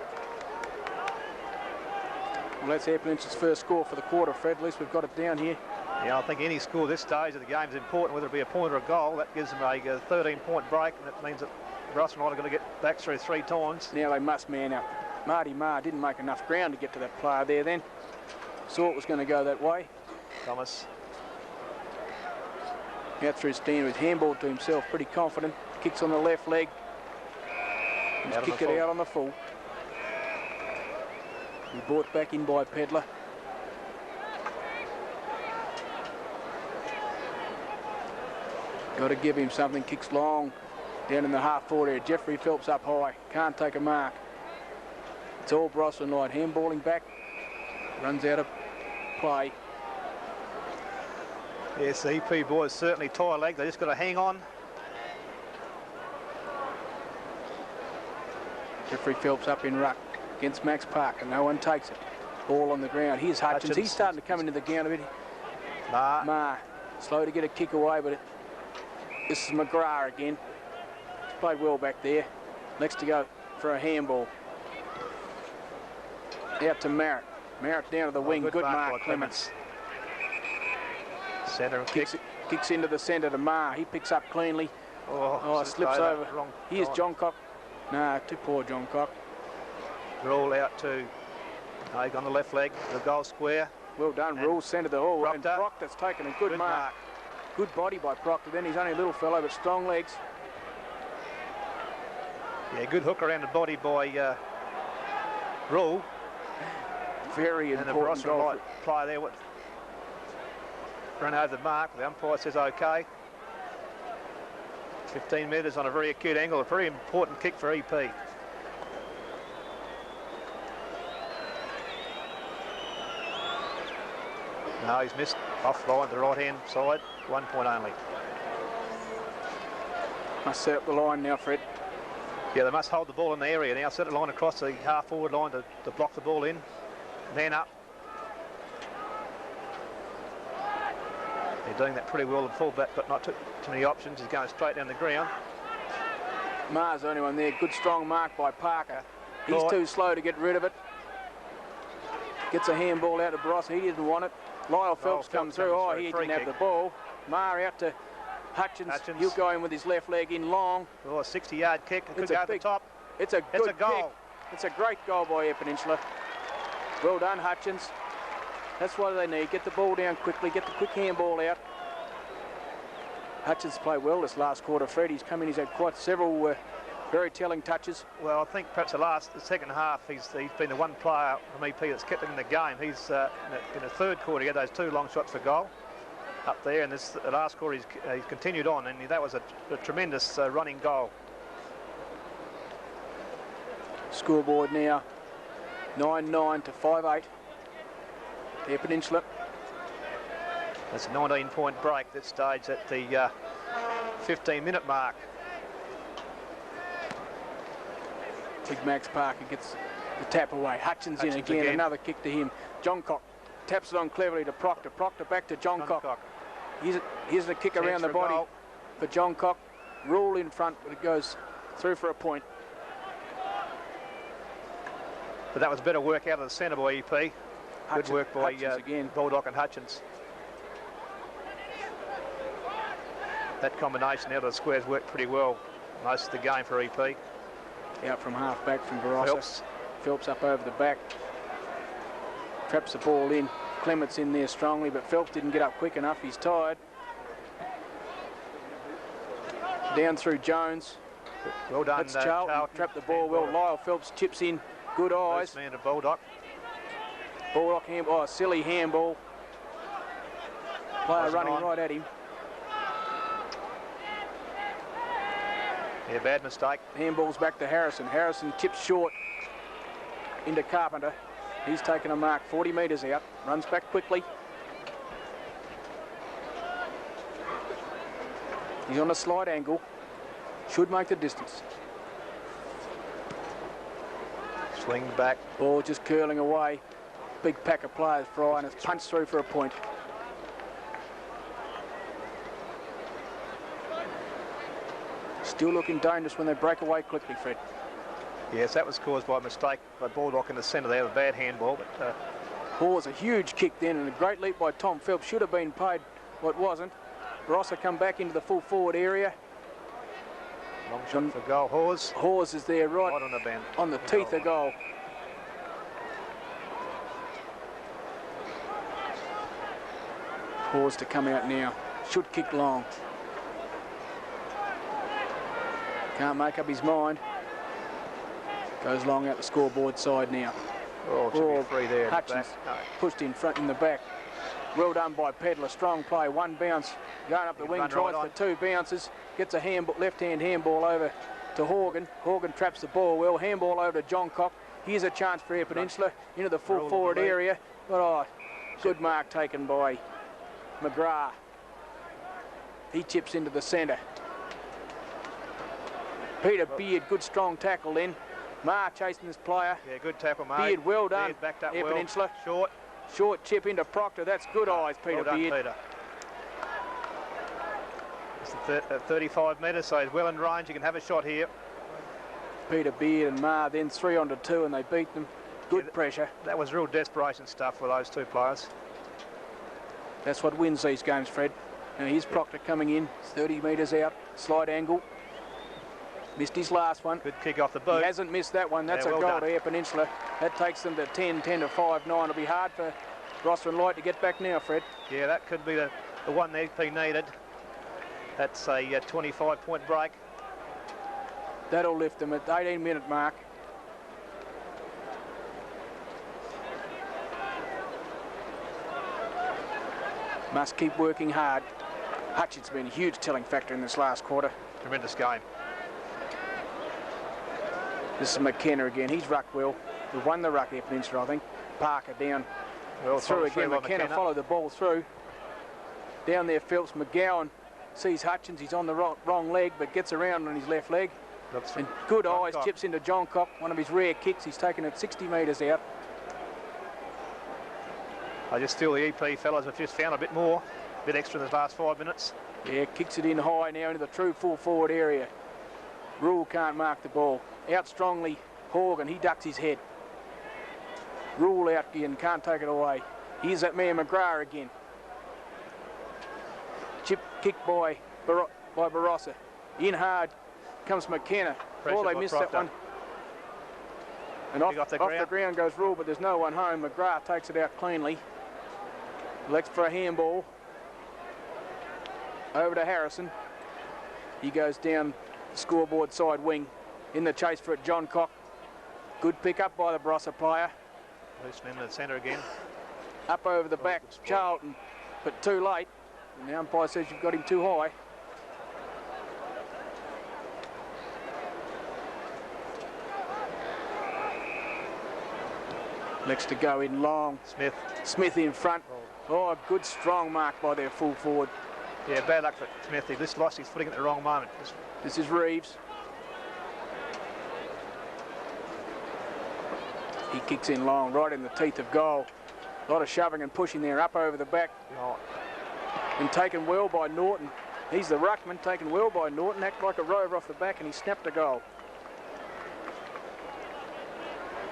Well, that's Airplinch's first score for the quarter, Fred. At least we've got it down here.
Yeah, I think any score this stage of the game is important, whether it be a point or a goal. That gives them a 13-point break, and that means that Barossa and I are going to get back through 3 times.
Now they must man up. Marty Marr didn't make enough ground to get to that player there then. Saw it was going to go that way.
Thomas.
Out through stand with handball to himself, pretty confident. Kicks on the left leg. He's kicked it out on the full. He brought back in by Pedler. Got to give him something. Kicks long down in the half-forward area. Jeffrey Phelps up high. Can't take a mark. It's all Barossa and Light. Handballing back. Runs out of play.
Yes, the EP boys certainly tire leg. They just got to hang on.
Jeffrey Phelps up in ruck against Max Parker. No one takes it. Ball on the ground. Here's Hutchins. He's starting to come into the ground a bit. Ma. Slow to get a kick away, but this is McGrath again. He's played well back there. Next to go for a handball. Out to Merritt. Merritt down to the wing. Good mark, Clements.
Centre
kicks into the centre to Ma. He picks up cleanly. Slips over. Here's John Cock. Nah, too poor, John Cock.
Roll out to Haig on the left leg, the goal square.
Well done, Rule, centre the hall. And
Proctor.
Proctor's taken a good mark. Good body by Proctor. Then he's only a little fellow, but strong legs.
Yeah, good hook around the body by Rule.
Very
and
important
the
goal.
Barossa player there with run over the mark. The umpire says OK. 15 metres on a very acute angle. A very important kick for EP. No, he's missed offline the right-hand side. 1 point only.
Must set up the line now, Fred.
Yeah, they must hold the ball in the area now. Set the line across the half-forward line to block the ball in. Man up. They're doing that pretty well. The fullback got not too many options. He's going straight down the ground.
Ma's the only one there. Good strong mark by Parker. He's
Caught.
too slow to get rid of it. Gets a handball out of Barossa. He didn't want it. Lyle Phelps comes through. Oh, he didn't have the ball. Ma out to Hutchins. He'll go in with his left leg in long.
Oh, a 60-yard kick. It could go to the top.
It's a good
goal.
kick. It's a great goal by Air Peninsula. Well done, Hutchins. That's what they need. Get the ball down quickly. Get the quick handball out. Hutchins played well this last quarter, Fred. He's come in. He's had quite several very telling touches.
Well, I think perhaps the second half, he's been the one player from EP that's kept him in the game. He's in the third quarter, he had those 2 long shots for goal up there, and the last quarter he's continued on, and that was a tremendous running goal.
Scoreboard now 9-9 to 5-8. Air Peninsula.
That's a 19-point break at this stage at the 15-minute mark.
Big Max Parker gets the tap away. Hutchins in again. Another kick to him. John Cock taps it on cleverly to Proctor. Proctor back to John Cock. Here's a kick around the body for John Cock. Rule in front, but it goes through for a point.
But that was better work out of the centre by EP. Good work by Baldock and Hutchins. That combination out of the squares worked pretty well most of the game for EP.
Out from half back from Barossa. Phelps up over the back. Traps the ball in. Clement's in there strongly, but Phelps didn't get up quick enough. He's tired. Down through Jones.
Well done.
That's Charlton. Trapped the ball well. Lyle Phelps chips in. Good eyes.
Man to Baldock.
Baldock handball. Oh, silly handball. Player running right at him.
Yeah, bad mistake.
Handball's back to Harrison. Harrison tips short into Carpenter. He's taken a mark 40 metres out. Runs back quickly. He's on a slight angle. Should make the distance.
Swing back.
Ball just curling away. Big pack of players, Fry, and it's punched through for a point. Still looking dangerous when they break away quickly, Fred.
Yes, that was caused by a mistake by Baldock in the centre there, a bad handball. But
Ball's a huge kick then, and a great leap by Tom Phelps. Should have been paid, but wasn't. Barossa come back into the full forward area.
Long shot for goal.
Hawes is there right
on the bend.
On the teeth of goal. Hawes to come out now. Should kick long. Can't make up his mind. Goes long out the scoreboard side now.
Oh, it should be free there.
Hutchins pushed in front in the back. Well done by Pedler. Strong play. One bounce. Going up the wing. Tries for 2 bounces. Gets a left-hand handball over to Horgan. Horgan traps the ball well. Handball over to John Cock. Here's a chance for Air Peninsula into the full forward area. But good mark taken by McGrath. He chips into the centre. Peter Beard, good strong tackle then. Ma chasing this player.
Yeah, good tackle, mate.
Beard, well done.
Beard backed up
Air
well.
Peninsula.
Short
chip into Proctor. That's good eyes, Peter
well done,
Beard.
Peter. It's 35 metres, so he's well in range. You can have a shot here.
Peter Beard and Ma, then 3 on to 2, and they beat them. Good pressure.
That was real desperation stuff for those 2 players.
That's what wins these games, Fred. Now here's Proctor coming in, 30 metres out, slight angle. Missed his last one.
Good kick off the boot.
He hasn't missed that one. That's
Yeah,
a
well
goal
done.
to Air Peninsula. That takes them to 10 to 5, 9. It'll be hard for Barossa and Light to get back now, Fred.
Yeah, that could be the one the EP needed. That's a 25-point break.
That'll lift them at the 18-minute mark. Must keep working hard. Hutchins been a huge telling factor in this last quarter.
Tremendous game.
This is McKenna again. He's rucked well. We've won the ruck Air Peninsula, I think. Parker down
Well,
through again. McKenna followed the ball through. Down there, Phelps. McGowan sees Hutchins. He's on the wrong leg, but gets around on his left leg. And good eyes, chips into John Cock. One of his rare kicks. He's taken it 60 metres out.
I just feel the EP fellas have just found a bit extra in the last 5 minutes.
Yeah, kicks it in high now into the true full forward area. Rule can't mark the ball. Out strongly, Horgan. He ducks his head. Rule out again, can't take it away. Here's that man McGrath again. Chip kick by Barossa. In hard comes McKenna. Oh, they missed that one. And off the ground goes Rule, but there's no one home. McGrath takes it out cleanly. Elects for a handball. Over to Harrison. He goes down the scoreboard side wing. In the chase for it, John Cock. Good pick up by the Barossa player.
Loose man in the centre again.
Up over the back, Charlton, but too late. And the umpire says you've got him too high. Next to go in long. Smith in front. Oh, a good strong mark by their full forward.
Yeah, bad luck for Smith. He just lost his footing at the wrong moment.
This is Reeves. He kicks in long, right in the teeth of goal. A lot of shoving and pushing there, up over the back.
Oh.
And taken well by Norton. He's the ruckman, taken well by Norton, acted like a rover off the back, and he snapped a goal.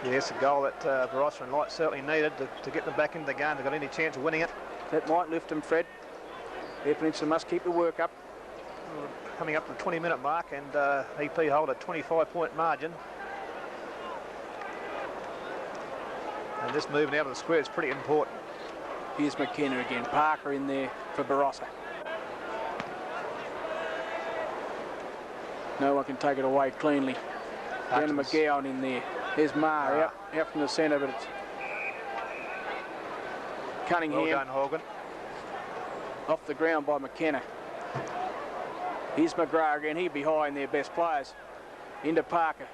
Yes, a goal that Barossa and Light certainly needed to get them back into the game. They've got any chance of winning it.
That might lift them, Fred. Air Peninsula must keep the work up.
Coming up to the 20-minute mark, and EP hold a 25-point margin. And this moving out of the square is pretty important.
Here's McKenna again. Parker in there for Barossa. No one can take it away cleanly. Down to McGowan in there. There's Marr out from the centre, but it's Cunningham.
Well done, Horgan.
Off the ground by McKenna. Here's McGrath again. He'll be high in their best players. Into Parker.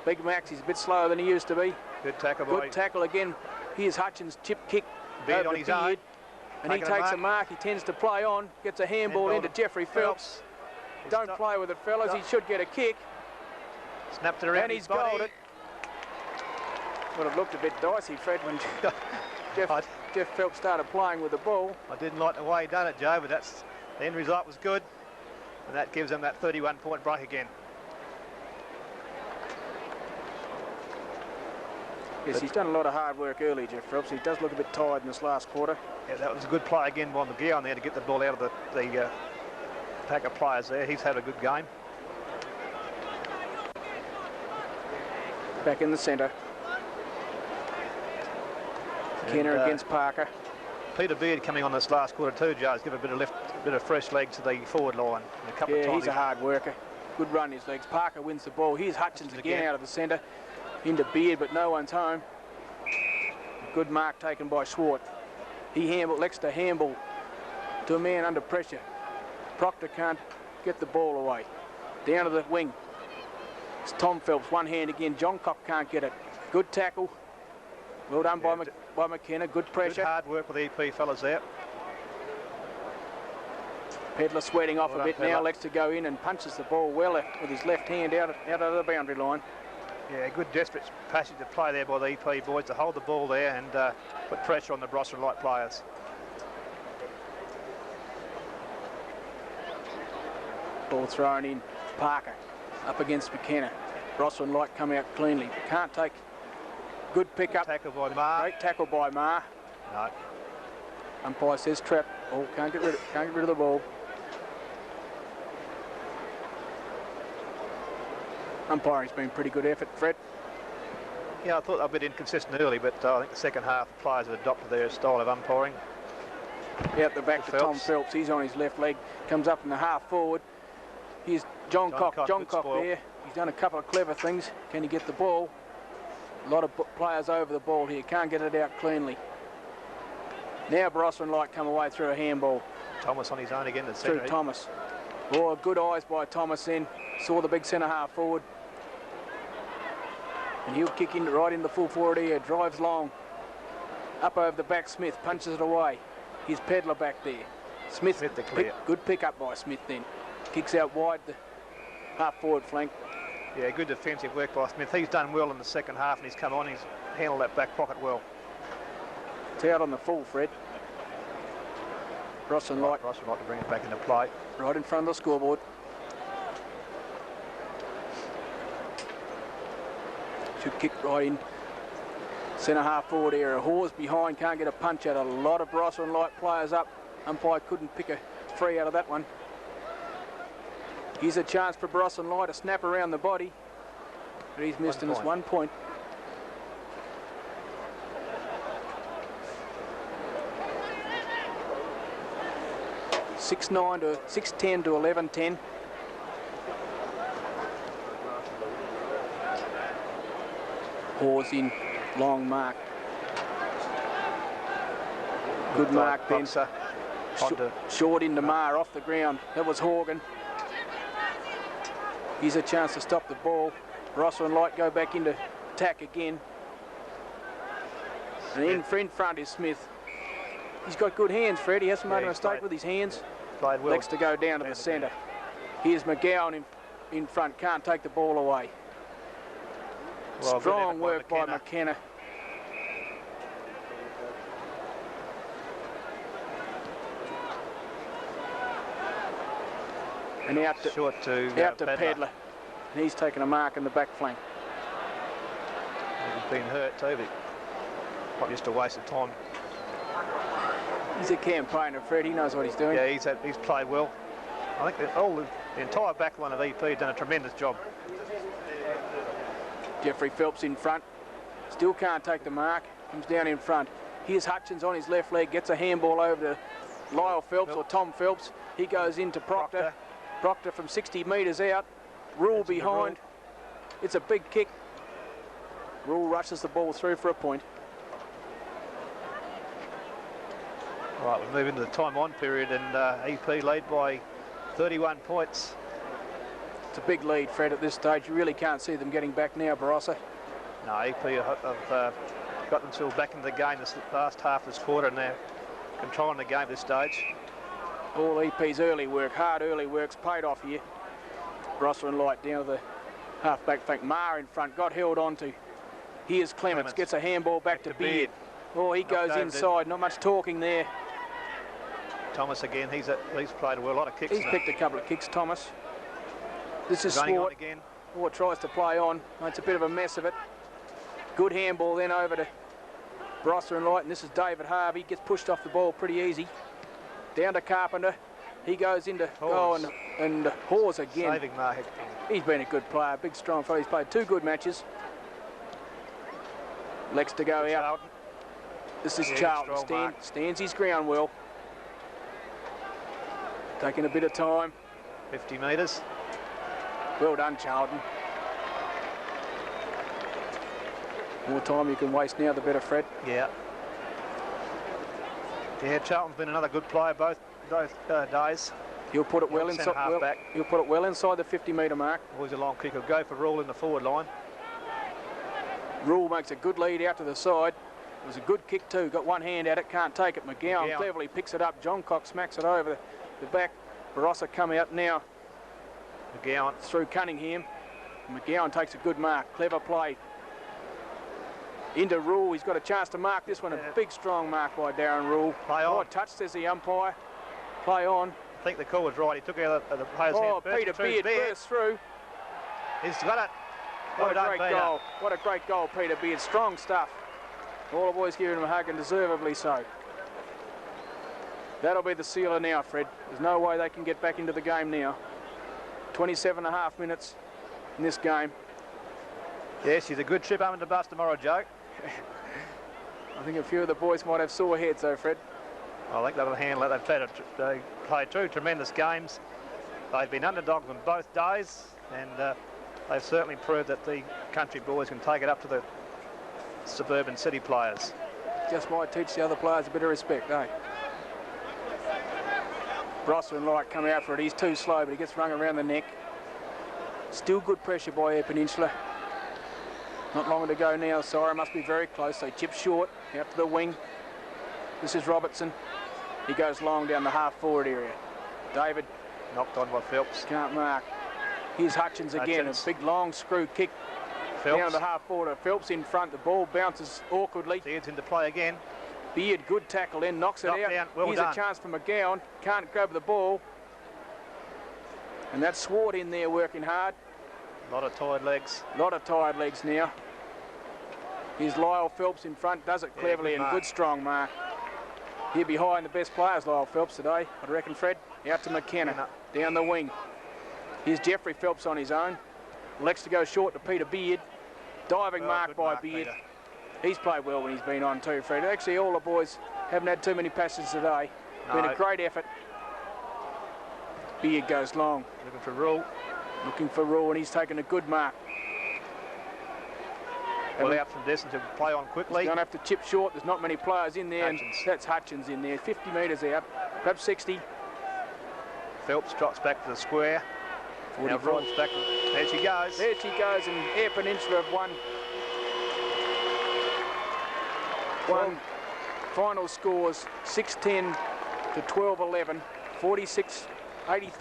Big Max, he's a bit slower than he used to be.
Good tackle.
Good tackle again. Here's Hutchins, chip kick.
Beard on his own.
And he takes a mark. He tends to play on. Gets a handball into Jeffrey Phelps. Don't play with it, fellas. He should get a kick.
Snapped it around
and he's goaled it. Would have looked a bit dicey, Fred, when Jeff Phelps started playing with the ball.
I didn't like the way he done it, Joe, but the end result was good. And that gives them that 31-point break again.
Yes, he's done a lot of hard work early, Jeff Phelps. He does look a bit tired in this last quarter.
Yeah, that was a good play again by McGowan there to get the ball out of the pack of players there. He's had a good game.
Back in the centre. Kenner against Parker.
Peter Beard coming on this last quarter too, Joe. He's given a bit of fresh leg to the forward line.
Yeah, he's a hard worker. Good run his legs. Parker wins the ball. Here's Hutchins again out of the centre. Into Beard, but no one's home. Good mark taken by Swart. He elects to handball to a man under pressure. Proctor can't get the ball away. Down to the wing. It's Tom Phelps, one hand again. John Cock can't get it. Good tackle. Well done by McKenna. Good pressure.
Good hard work with the EP fellas there.
Pedler sweating off a bit now. Elects to go in and punches the ball well with his left hand out of the boundary line.
Yeah, good desperate passage of play there by the EP boys to hold the ball there and put pressure on the Barossa and Light players.
Ball thrown in. Parker up against McKenna. Barossa and Light come out cleanly. Can't take. Good pick up.
Tackle by Marr.
Great tackle by Marr.
No.
Umpire says trap. Oh, can't get rid of the ball. Umpiring's been pretty good effort, Fred.
Yeah, I thought they were a bit inconsistent early, but I think the second half the players have adopted their style of umpiring.
Out the back to Tom Phelps. He's on his left leg. Comes up in the half forward. Here's John Cock there. He's done a couple of clever things. Can he get the ball? A lot of players over the ball here. Can't get it out cleanly. Now Barossa and Light come away through a handball.
Thomas on his own again.
Through Thomas. Oh, good eyes by Thomas then. Saw the big centre half forward. And he'll kick in right in the full forward here. Drives long. Up over the back, Smith punches it away. Here's Pedler back there. Smith
the clear.
Good pick up by Smith then. Kicks out wide the half forward flank.
Yeah, good defensive work by Smith. He's done well in the second half and he's come on. He's handled that back pocket well.
It's out on the full, Fred. Ross and Light.
Ross and Light to bring it back into play.
Right in front of the scoreboard. Should kick right in. Centre half forward area. Hawes behind, can't get a punch out. A lot of Barossa and Light players up. Umpire couldn't pick a free out of that one. Here's a chance for Barossa and Light to snap around the body. But he's missed in this 1 point. (6-9) to 6-10 to 11-10. Hawes in. Long mark. Good mark then. Short into Marr off the ground. That was Horgan. Here's a chance to stop the ball. Barossa and Light go back into attack again. And in front is Smith. He's got good hands, Fred. He hasn't made a mistake with his hands.
Played well.
Next to go down to the centre. Here's McGowan in front. Can't take the ball away. Well, strong work by McKenna. And out to Pedler. And he's taken a mark in the back flank.
He's been hurt too, but not just a waste of time.
He's a campaigner, Fred. He knows what he's doing.
Yeah, he's played well. I think the entire back line of EP has done a tremendous job.
Jeffrey Phelps in front. Still can't take the mark. Comes down in front. Here's Hutchins on his left leg. Gets a handball over to Lyle Phelps or Tom Phelps. He goes into Proctor. Proctor from 60 metres out. Rule behind. It's a big kick. Rule rushes the ball through for a point.
Right, we move into the time on period and EP lead by 31 points.
It's a big lead, Fred, at this stage. You really can't see them getting back now, Barossa.
No, EP have got themselves back into the game this last half of this quarter and they're controlling the game at this stage.
All EP's early work, hard early work's paid off here. Barossa and Light down to the half-back flank. Marr in front, got held onto. Here's Clements, gets a handball back to Beard. Oh, he goes inside, not much talking there.
Thomas again, he's played well, a lot of kicks.
He's picked a couple of kicks, Thomas. This is Swart. Swart tries to play on. It's a bit of a mess of it. Good handball then over to Barossa and Light, and this is David Harvey. Gets pushed off the ball pretty easy. Down to Carpenter. He goes into and Hawes again.
Saving mark.
He's been a good player, big strong fellow. He's played 2 good matches. Legs to go out. This is Charlton. Stands his ground well. Taking a bit of time.
50 metres.
Well done, Charlton. More time you can waste now, the better, Fred.
Yeah. Yeah, Charlton's been another good player both days.
He'll put it well inside. He'll put it well inside the 50-metre mark.
Always a long kick. He'll go for Rule in the forward line.
Rule makes a good lead out to the side. It was a good kick too. Got one hand at it, can't take it. McGowan cleverly picks it up. John Cox smacks it over the back. Barossa come out now.
McGowan
through Cunningham. McGowan takes a good mark. Clever play. Into Rule. He's got a chance to mark this one. A big strong mark by Darren Rule.
Play on.
Oh, touch, says the umpire. Play on.
I think the call was right. He took out the player's hand.
Peter Beard burst through.
He's got it.
What a great goal. What a great goal, Peter Beard. Strong stuff. All the boys giving him a hug, and deservedly so. That'll be the sealer now, Fred. There's no way they can get back into the game now. 27.5 minutes. in this game.
Yes, he's a good trip home in the bus tomorrow, Joe.
I think a few of the boys might have sore heads though, Fred.
I think they'll handle it. They played two tremendous games. They've been underdogs on both days, and they've certainly proved that the country boys can take it up to the suburban city players.
Just might teach the other players a bit of respect, eh? Barossa and Light come out for it. He's too slow, but he gets rung around the neck. Still good pressure by Air Peninsula. Not long to go now. Sire must be very close. They chip short out to the wing. This is Robertson. He goes long down the half-forward area. David.
Knocked on by Phelps.
Can't mark. Here's Hutchins again. A big long screw kick
Phelps.
down the half-forward. Phelps in front. The ball bounces awkwardly.
Beard's into play again.
Beard, good tackle in, knocks it out.
Down. Well
Here's
done.
A chance for McGowan. Can't grab the ball. And that's Swart in there working hard.
A lot of tired legs.
A lot of tired legs now. Here's Lyle Phelps in front, does it cleverly, and good strong mark. Here behind the best players, Lyle Phelps today, I reckon, Fred. Out to McKenna, down the wing. Here's Jeffrey Phelps on his own. Elects to go short to Peter Beard. Diving mark by Beard.
Peter.
He's played well when he's been on too, Fred. Actually, all the boys haven't had too many passes today. Been a great effort. Beard goes long.
Looking for Rule.
Looking for Rule, and he's taken a good mark.
Well out from distance to play on quickly.
He's going to have to chip short. There's not many players in there.
Hutchins.
And that's Hutchins in there. 50 metres out, perhaps 60.
Phelps trots back to the square. Now Rule's back. There she goes.
There she goes, and Air Peninsula have won. Final scores 6-10 to 12-11,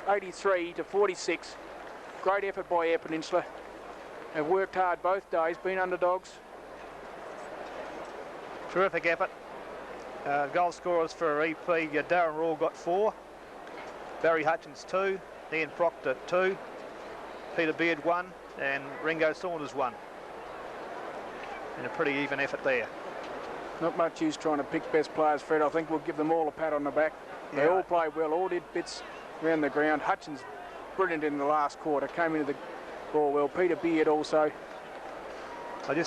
83 to 46. Great effort by Air Peninsula. They've worked hard both days, been underdogs.
Terrific effort. Goal scorers for EP, Darren Rule got 4. Barry Hutchins 2. Ian Proctor 2. Peter Beard 1. And Ringo Saunders 1. And a pretty even effort there.
Not much use trying to pick best players, Fred. I think we'll give them all a pat on the back.
Yeah.
They all played well, all did bits around the ground. Hutchins, brilliant in the last quarter, came into the ball well. Peter Beard also.
A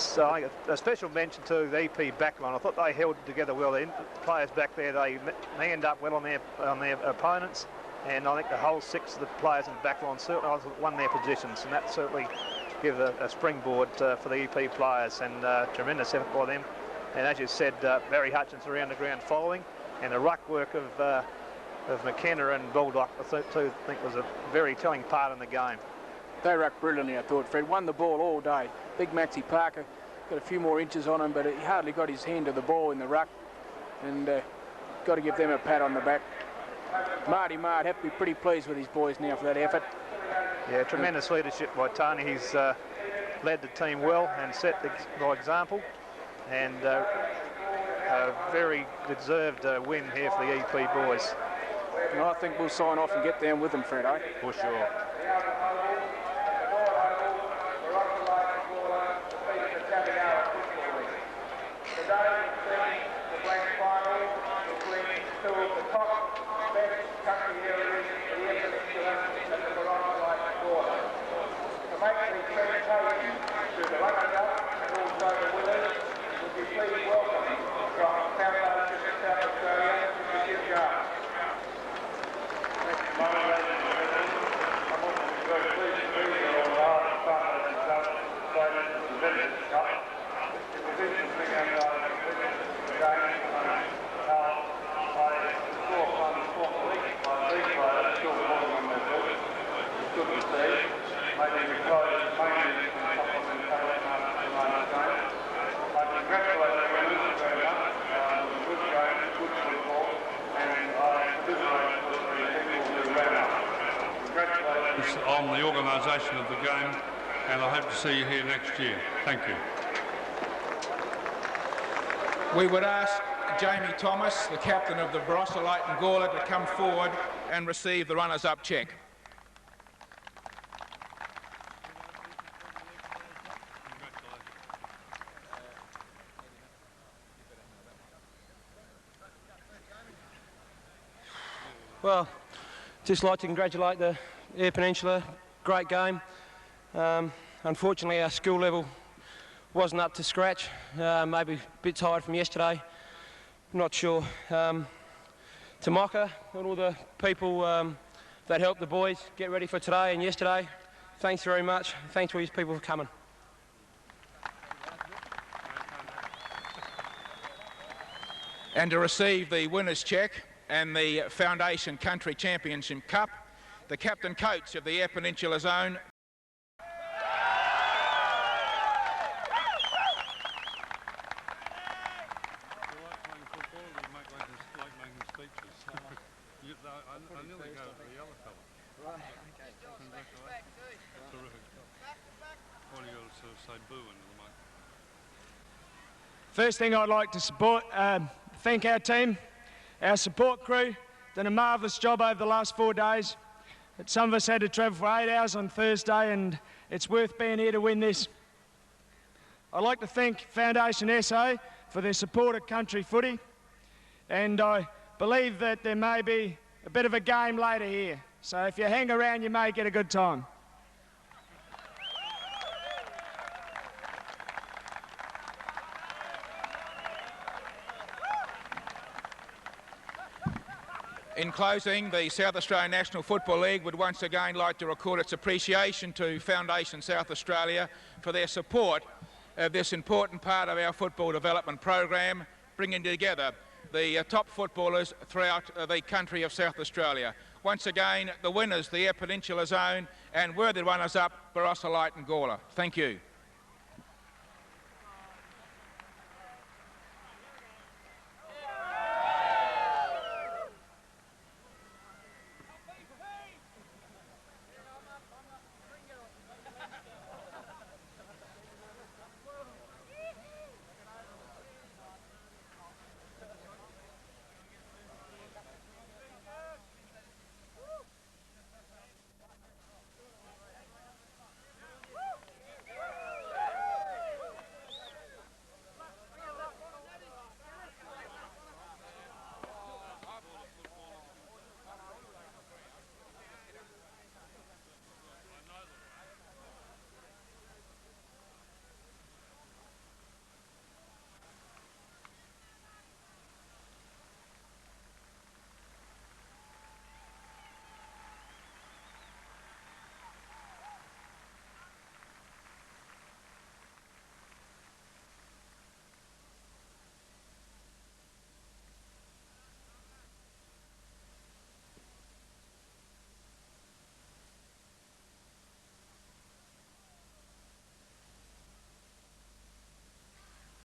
special mention to the EP backline. I thought they held together well. The players back there, they manned up well on their opponents, and I think the whole 6 of the players in the backline certainly won their positions, and that certainly gave a springboard for the EP players, and tremendous effort by them. And as you said, Barry Hutchins around the ground following, and the ruck work of McKenna and Baldock, I think was a very telling part in the game.
They rucked brilliantly, I thought, Fred. Won the ball all day. Big Maxie Parker got a few more inches on him, but he hardly got his hand to the ball in the ruck. And got to give them a pat on the back. Marty Mart have to be pretty pleased with his boys now for that effort.
Yeah, tremendous leadership by Tony. He's led the team well and set by example. And a very deserved win here for the EP boys.
And I think we'll sign off and get down with them, Fred, eh?
For sure.
On the organisation of the game, and I hope to see you here next year. Thank you.
We would ask Jamie Thomas, the captain of the Barossa Light and Gawler, to come forward and receive the runners-up cheque.
Well, just like to congratulate the Air Peninsula. Great game. Unfortunately, our skill level wasn't up to scratch. Maybe a bit tired from yesterday. Not sure. To Mocha and all the people that helped the boys get ready for today and yesterday, thanks very much. Thanks to all these people for coming.
And to receive the winner's cheque and the Foundation Country Championship Cup, the captain coach of the Eyre Peninsula Zone.
First thing I'd like to thank our team, our support crew, done a marvellous job over the last 4 days. Some of us had to travel for 8 hours on Thursday, and it's worth being here to win this. I'd like to thank Foundation SA for their support of country footy, and I believe that there may be a bit of a game later here. So if you hang around, you may get a good time.
In closing, the South Australian National Football League would once again like to record its appreciation to Foundation South Australia for their support of this important part of our football development program, bringing together the top footballers throughout the country of South Australia. Once again, the winners, the Eyre Peninsula Zone, and worthy runners-up, Barossa, Light and Gawler. Thank you.